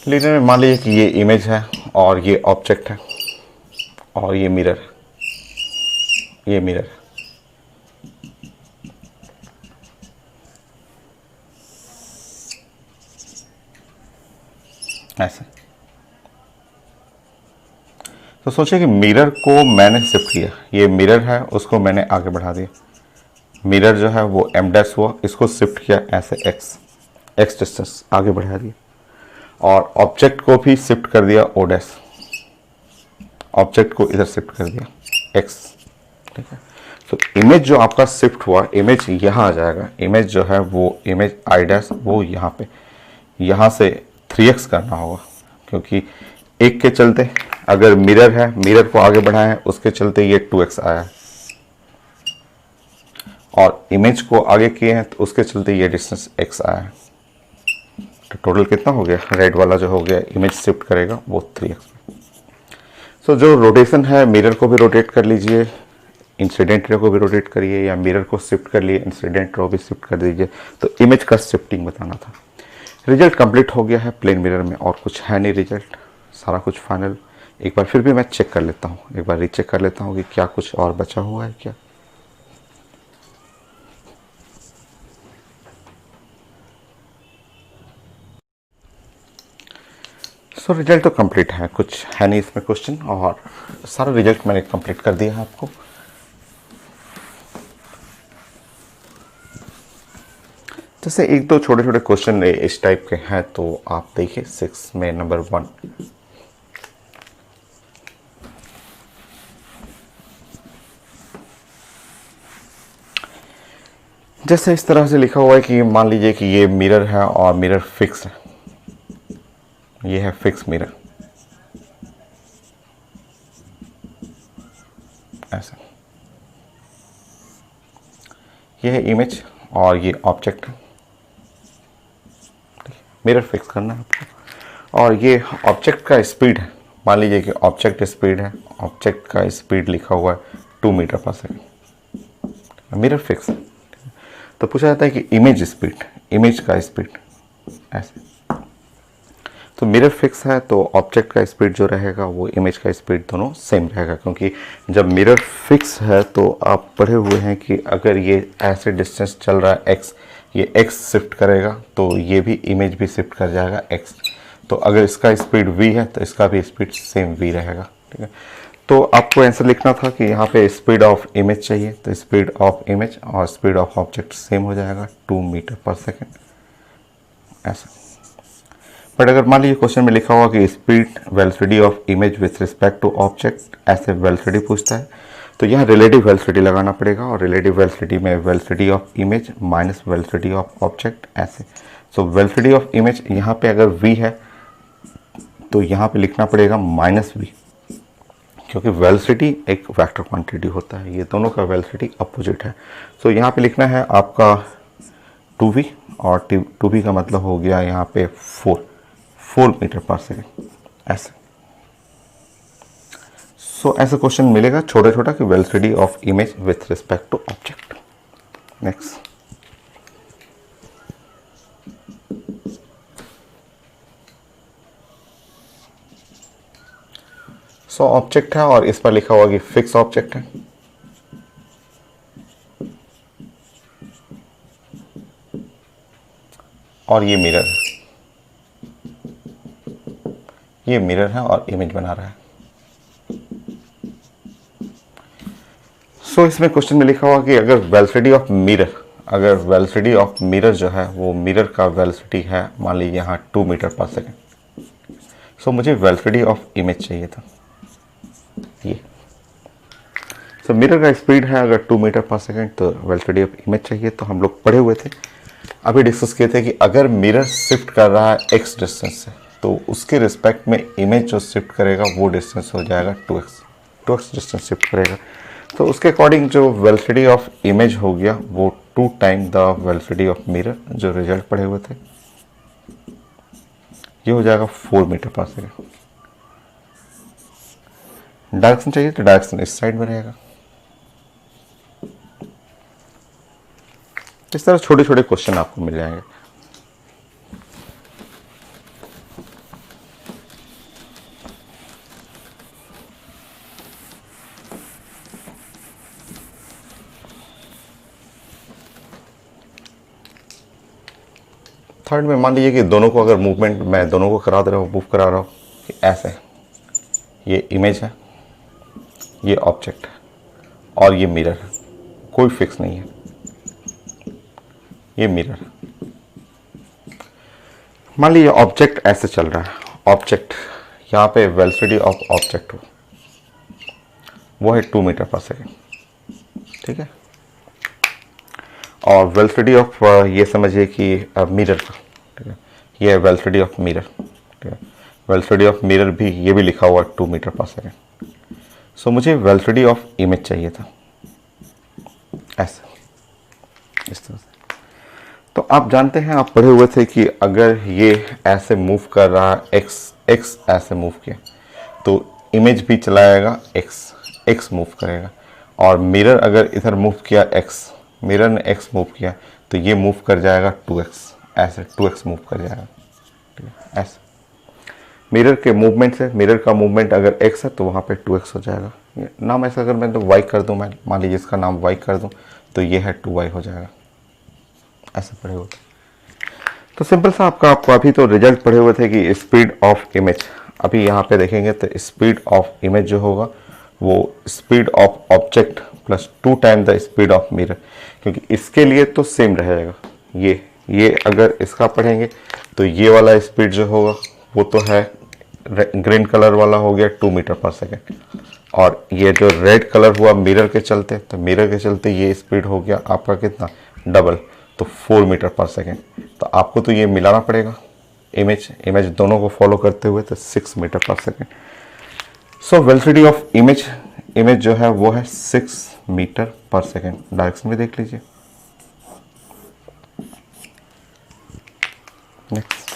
लिनियर में मान लीजिए कि ये इमेज है और ये ऑब्जेक्ट है और ये मिरर है, ये मिरर है। ऐसे तो सोचिए कि मिरर को मैंने शिफ्ट किया, ये मिरर है उसको मैंने आगे बढ़ा दिया, मिरर जो है वो एम डैश हुआ, इसको शिफ्ट किया ऐसे एक्स डिस्टेंस आगे बढ़ा दिया, और ऑब्जेक्ट को भी शिफ्ट कर दिया ओ डैश, ऑब्जेक्ट को इधर शिफ्ट कर दिया एक्स, ठीक है। तो इमेज जो आपका शिफ्ट हुआ, इमेज यहाँ आ जाएगा, इमेज जो है वो इमेज आई डैश वो यहाँ पे, यहाँ से 3x करना होगा, क्योंकि एक के चलते अगर मिरर है, मिरर को आगे बढ़ाए हैं उसके चलते ये 2x आया है, और इमेज को आगे किए हैं तो उसके चलते ये डिस्टेंस x आया है। तो टोटल कितना हो गया, रेड वाला जो हो गया इमेज शिफ्ट करेगा वो 3x। सो जो रोटेशन है, मिरर को भी रोटेट कर लीजिए, इंसिडेंट रे को भी रोटेट करिए, या मिरर को शिफ्ट कर लिए इंसिडेंट रे को भी शिफ्ट कर दीजिए। तो इमेज का शिफ्टिंग बताना था। रिजल्ट कंप्लीट हो गया है प्लेन मिरर में, और कुछ है नहीं, रिजल्ट सारा कुछ फाइनल। एक बार फिर भी मैं चेक कर लेता हूँ, एक बार रीचेक कर लेता हूँ कि क्या कुछ और बचा हुआ है क्या। सो रिजल्ट तो कंप्लीट है, कुछ है नहीं इसमें क्वेश्चन, और सारा रिजल्ट मैंने कंप्लीट कर दिया है आपको। तो जैसे एक दो छोटे छोटे क्वेश्चन इस टाइप के हैं, तो आप देखिए 6 में नंबर 1, जैसे इस तरह से लिखा हुआ है कि मान लीजिए कि ये मिरर है और मिरर फिक्स है, ये है फिक्स मिरर, ऐसा, ये है इमेज और ये ऑब्जेक्ट है, मिरर फिक्स करना है आपको। और ये ऑब्जेक्ट का स्पीड है, मान लीजिए कि ऑब्जेक्ट स्पीड है, ऑब्जेक्ट का स्पीड लिखा हुआ है 2 मीटर पर सेकेंड, मिरर फिक्स है। तो पूछा जाता है कि इमेज स्पीड, इमेज का स्पीड ऐसे, तो मिरर फिक्स है तो ऑब्जेक्ट का स्पीड जो रहेगा वो इमेज का स्पीड दोनों सेम रहेगा, क्योंकि जब मिरर फिक्स है तो आप पढ़े हुए हैं कि अगर ये ऐसे डिस्टेंस चल रहा है x, ये x शिफ्ट करेगा तो ये भी इमेज भी शिफ्ट कर जाएगा x। तो अगर इसका स्पीड v है तो इसका भी स्पीड सेम v रहेगा, ठीक है। तो आपको आंसर लिखना था कि यहाँ पे स्पीड ऑफ इमेज चाहिए, तो स्पीड ऑफ इमेज और स्पीड ऑफ ऑब्जेक्ट सेम हो जाएगा 2 मीटर पर सेकेंड, ऐसा। बट अगर मान लीजिए क्वेश्चन में लिखा हुआ कि speed velocity of image with respect to object, ऐसे वेलोसिटी पूछता है, तो यहाँ रिलेटिव वेलोसिटी लगाना पड़ेगा, और रिलेटिव वेलोसिटी में velocity of image minus velocity of object, ऐसे। सो वेलोसिटी ऑफ इमेज यहाँ पे अगर v है तो यहाँ पे लिखना पड़ेगा -v, क्योंकि वेलोसिटी एक वेक्टर क्वांटिटी होता है, ये दोनों का वेलोसिटी अपोजिट है। सो यहाँ पे लिखना है आपका 2v, और 2v का मतलब हो गया यहाँ पे 4 मीटर पर सेकेंड, ऐसे। सो ऐसा क्वेश्चन मिलेगा छोटा छोटा कि velocity of image with respect to object. Next, so object है और इस पर लिखा हुआ कि फिक्स ऑब्जेक्ट है, और ये मिरर है, ये मिरर है और इमेज बना रहा है। सो इसमें क्वेश्चन में लिखा हुआ कि अगर वेलोसिटी ऑफ मिरर, अगर वेलोसिटी ऑफ मिरर जो है वो मिरर का वेलोसिटी है मान लीजिए यहाँ 2 मीटर पर सेकेंड, सो मुझे वेलोसिटी ऑफ इमेज चाहिए था ये। सो मिरर का स्पीड है अगर 2 मीटर पर सेकेंड, तो वेलोसिटी ऑफ इमेज चाहिए। तो हम लोग पढ़े हुए थे, अभी डिस्कस किए थे कि अगर मिरर शिफ्ट कर रहा है x डिस्टेंस से, तो उसके रिस्पेक्ट में इमेज जो शिफ्ट करेगा वो डिस्टेंस हो जाएगा 2x डिस्टेंस शिफ्ट करेगा। तो उसके अकॉर्डिंग जो वेलोसिटी ऑफ इमेज हो गया वो 2 time the velocity of mirror, जो रिजल्ट पढ़े हुए थे, ये हो जाएगा 4 मीटर पर सेकेंड। डायरेक्शन चाहिए तो डायरेक्शन इस साइड में रहेगा। इस तरह छोटे छोटे क्वेश्चन आपको मिल जाएंगे। थर्ड में मान लीजिए कि दोनों को अगर मूवमेंट मैं दोनों को करा दे रहा हूँ, मूव करा रहा हूँ कि ऐसे, ये इमेज है, ये ऑब्जेक्ट है, और ये मिरर है, कोई फिक्स नहीं है, ये मिरर है। मान लीजिए ऑब्जेक्ट ऐसे चल रहा है, ऑब्जेक्ट यहाँ पे वेलोसिटी ऑफ ऑब्जेक्ट वो है 2 मीटर पर सेकेंड, ठीक है। और वेलोसिटी ऑफ ये समझिए कि मिरर का, ठीक है, ये है वेलोसिटी ऑफ मिरर, ठीक है। वेलोसिटी ऑफ मिरर भी, ये भी लिखा हुआ है 2 मीटर पर सेकेंड। सो मुझे वेलोसिटी ऑफ इमेज चाहिए था, ऐसे, इस तरह से। तो आप जानते हैं, आप पढ़े हुए थे कि अगर ये ऐसे मूव कर रहा है x ऐसे मूव किया तो इमेज भी चलाएगा x मूव करेगा, और मिरर अगर इधर मूव किया मिरर ने x मूव किया तो ये मूव कर जाएगा 2x, ऐसे 2x मूव कर जाएगा, ठीक है, ऐसे। मिरर के मूवमेंट से, मिरर का मूवमेंट अगर x है तो वहाँ पे 2x हो जाएगा। नाम ऐसा अगर मैं तो y कर दूँ, मैं मान लीजिए इसका नाम y कर दूँ तो ये है 2y हो जाएगा, ऐसे पढ़े हुए थे। तो सिंपल सा आपको अभी तो रिजल्ट पढ़े हुए थे कि स्पीड ऑफ इमेज, अभी यहाँ पे देखेंगे तो स्पीड ऑफ इमेज जो होगा वो speed of object plus 2 time the speed of mirror, क्योंकि इसके लिए तो सेम रहेगा, ये अगर इसका पढ़ेंगे तो ये वाला स्पीड जो होगा वो तो है ग्रीन कलर वाला हो गया 2 मीटर पर सेकेंड, और ये जो रेड कलर हुआ मिरर के चलते, तो मिरर के चलते ये स्पीड हो गया आपका कितना, डबल, तो 4 मीटर पर सेकेंड। तो आपको तो ये मिलाना पड़ेगा इमेज दोनों को फॉलो करते हुए, तो 6 मीटर पर second. So velocity of image जो है वो है 6 मीटर पर सेकेंड। डायरेक्शन में देख लीजिए। नेक्स्ट,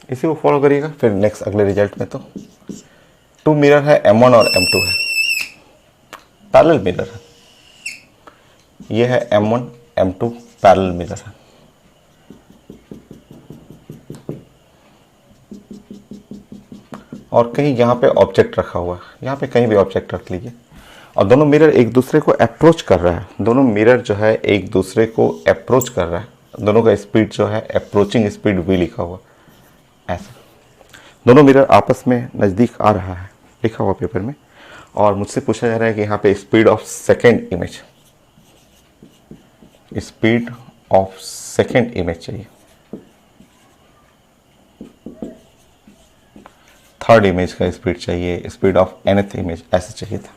इसी को फॉलो करिएगा फिर नेक्स्ट अगले रिजल्ट में। तो 2 मिरर है, M1 और M2 है, पैरेलल मिरर है। ये है M1 M2 पैरेलल मिरर है। और कहीं यहाँ पे ऑब्जेक्ट रखा हुआ है, यहाँ पे कहीं भी ऑब्जेक्ट रख लीजिए, और दोनों मिरर एक दूसरे को अप्रोच कर रहा है। दोनों मिरर जो है एक दूसरे को अप्रोच कर रहा है। दोनों का स्पीड जो है अप्रोचिंग स्पीड V लिखा हुआ, ऐसा दोनों मिरर आपस में नज़दीक आ रहा है, लिखा हुआ पेपर में। और मुझसे पूछा जा रहा है कि यहाँ पे speed of second image, speed of second image चाहिए, थर्ड इमेज का स्पीड चाहिए, स्पीड ऑफ nth इमेज ऐसे चाहिए था।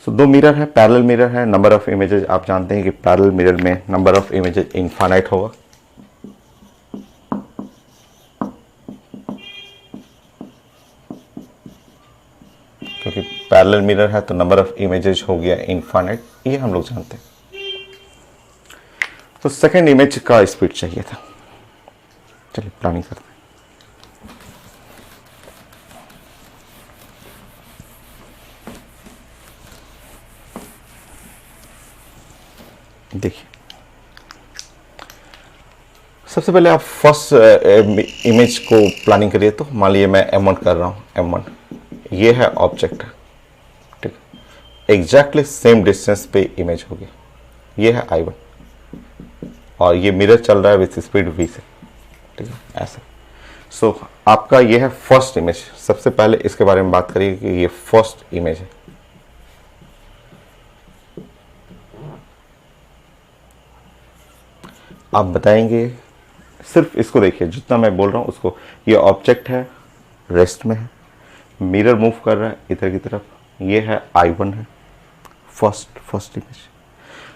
सो 2 मिरर है, पैरेलल मिरर है, नंबर ऑफ इमेजेस आप जानते हैं कि पैरेलल मिरर में नंबर ऑफ इमेजेस इनफाइनाइट होगा। क्योंकि पैरेलल मिरर है तो नंबर ऑफ इमेजेस हो गया इनफाइनाइट, ये हम लोग जानते हैं। तो सेकेंड इमेज का स्पीड चाहिए था। चलिए प्लानिंग करते हैं। देखिए, सबसे पहले आप फर्स्ट इमेज को प्लानिंग करिए। तो मान लीजिए मैं M1 कर रहा हूँ, M1 ये है ऑब्जेक्ट, ठीक है, एग्जैक्टली सेम डिस्टेंस पे इमेज होगी। ये है I1 और ये मिरर चल रहा है विथ स्पीड V से, ठीक है, ऐसा। सो आपका ये है फर्स्ट इमेज। सबसे पहले इसके बारे में बात करिए कि ये फर्स्ट इमेज है। आप बताएंगे, सिर्फ इसको देखिए, जितना मैं बोल रहा हूँ उसको। ये ऑब्जेक्ट है, रेस्ट में है, मिरर मूव कर रहा है इधर की तरफ। ये है I1 है, फर्स्ट इमेज।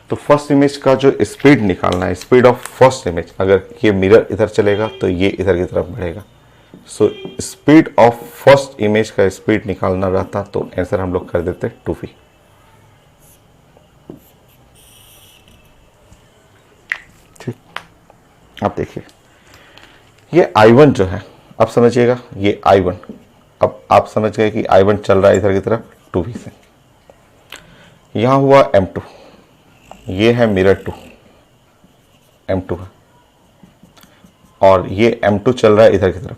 तो फर्स्ट इमेज का जो स्पीड निकालना है, स्पीड ऑफ फर्स्ट इमेज, अगर ये मिरर इधर चलेगा तो ये इधर की तरफ बढ़ेगा। So speed of first image का स्पीड निकालना रहता तो आंसर हम लोग कर देते 2v। ठीक, अब देखिए ये I1 जो है, अब समझिएगा ये I1। अब आप समझ गए कि I1 चल रहा है इधर की तरफ 2v से। यहां हुआ M2, ये है मिरर 2 M2 है, और ये M2 चल रहा है इधर की तरफ,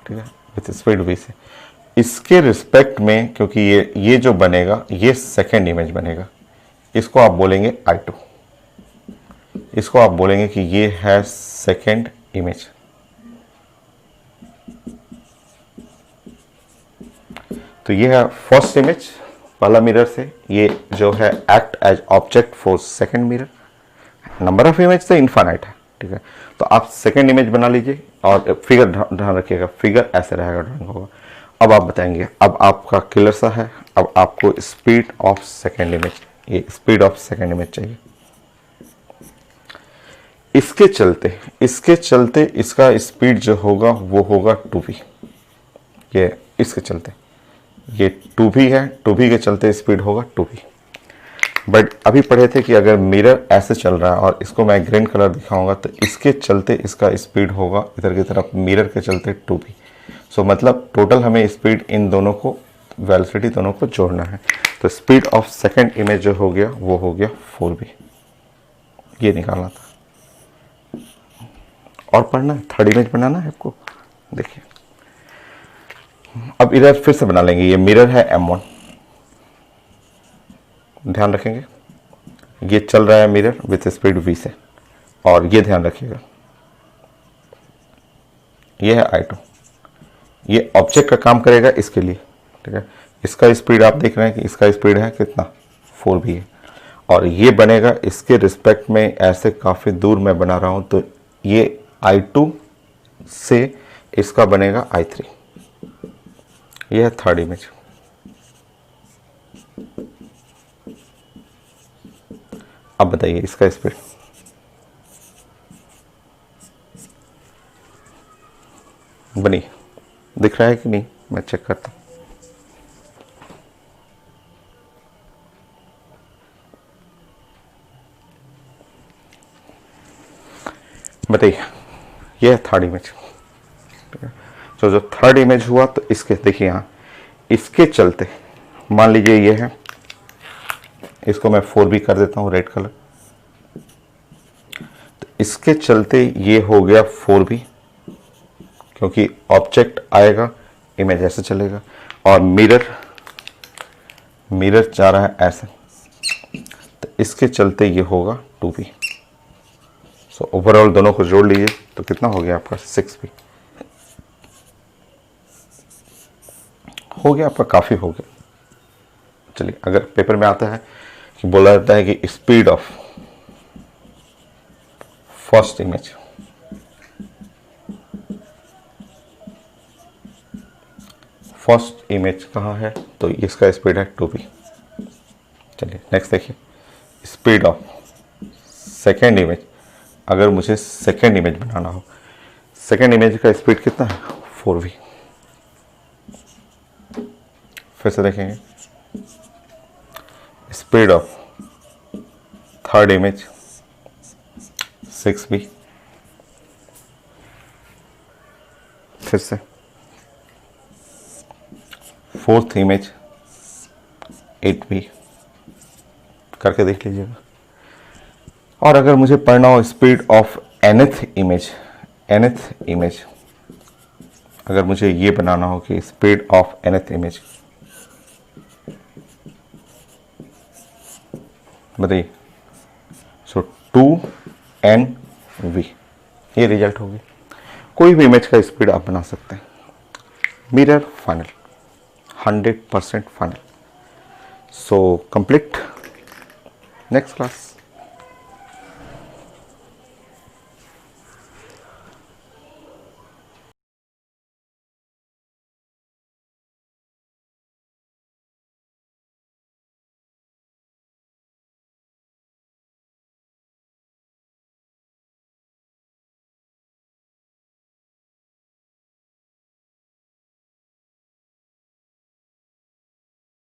ठीक है, विथ स्पीड v से। इसके रिस्पेक्ट में, क्योंकि ये जो बनेगा ये सेकेंड इमेज बनेगा, इसको आप बोलेंगे I2। इसको आप बोलेंगे कि ये है सेकेंड इमेज। तो ये है फर्स्ट इमेज पहला मिरर से, ये जो है act as object for second mirror. Number of image से इनफाइनाइट है, ठीक है। तो आप सेकेंड इमेज बना लीजिए और फिगर ध्यान रखिएगा, फिगर ऐसे रहेगा, ड्राइंग होगा। अब आप बताएंगे, अब आपका क्लियर सा है। अब आपको स्पीड ऑफ सेकेंड इमेज, ये स्पीड ऑफ सेकेंड इमेज चाहिए। इसके चलते इसका स्पीड जो होगा वो होगा 2v। ये इसके चलते ये 2v है, 2v के चलते स्पीड होगा 2v। बट अभी पढ़े थे कि अगर मिरर ऐसे चल रहा है और इसको मैं ग्रीन कलर दिखाऊंगा तो इसके चलते इसका स्पीड होगा इधर की तरफ, मिरर के चलते 2v। सो मतलब टोटल हमें स्पीड इन दोनों को, वेलोसिटी दोनों को जोड़ना है। तो स्पीड ऑफ सेकेंड इमेज जो हो गया वो हो गया 4v। ये निकालना था। और पढ़ना है, थर्ड इमेज बनाना है आपको। देखिए अब इधर फिर से बना लेंगे। ये मिरर है M1, ध्यान रखेंगे ये चल रहा है मिरर विथ स्पीड v से, और ये ध्यान रखिएगा ये है I2, ये ऑब्जेक्ट का काम करेगा इसके लिए, ठीक है। इसका स्पीड आप देख रहे हैं कि इसका स्पीड है कितना, 4v है, और ये बनेगा इसके रिस्पेक्ट में, ऐसे काफ़ी दूर मैं बना रहा हूँ, तो ये I2 से इसका बनेगा I3। ये है थर्ड इमेज। अब बताइए इसका स्पीड, बनी, दिख रहा है कि नहीं, मैं चेक करता हूँ। बताइए, ये है थर्ड इमेज। तो जो थर्ड इमेज हुआ, तो इसके देखिए यहाँ, इसके चलते मान लीजिए ये है, इसको मैं 4b कर देता हूँ रेड कलर, तो इसके चलते ये हो गया 4b, क्योंकि ऑब्जेक्ट आएगा, इमेज ऐसे चलेगा, और मिरर जा रहा है ऐसे, तो इसके चलते ये होगा 2b। सो ओवरऑल दोनों को जोड़ लीजिए तो कितना हो गया आपका, 6b हो गया आपका, काफ़ी हो गया। चलिए, अगर पेपर में आता है कि बोला जाता है कि स्पीड ऑफ फर्स्ट इमेज कहाँ है, तो इसका स्पीड है 2b। चलिए नेक्स्ट देखिए, स्पीड ऑफ सेकेंड इमेज। अगर मुझे सेकेंड इमेज बनाना हो, सेकेंड इमेज का स्पीड कितना है, 4v। फिर से देखेंगे, speed of third image 6v। फिर से फोर्थ इमेज 8v, करके देख लीजिएगा। और अगर मुझे पढ़ना हो स्पीड ऑफ nth इमेज, अगर मुझे ये बनाना हो कि स्पीड ऑफ nth इमेज, बताइए, सो 2nv, ये रिजल्ट होगी। कोई भी इमेज का स्पीड आप बना सकते हैं। Mirror final, 100% final. So complete. Next class.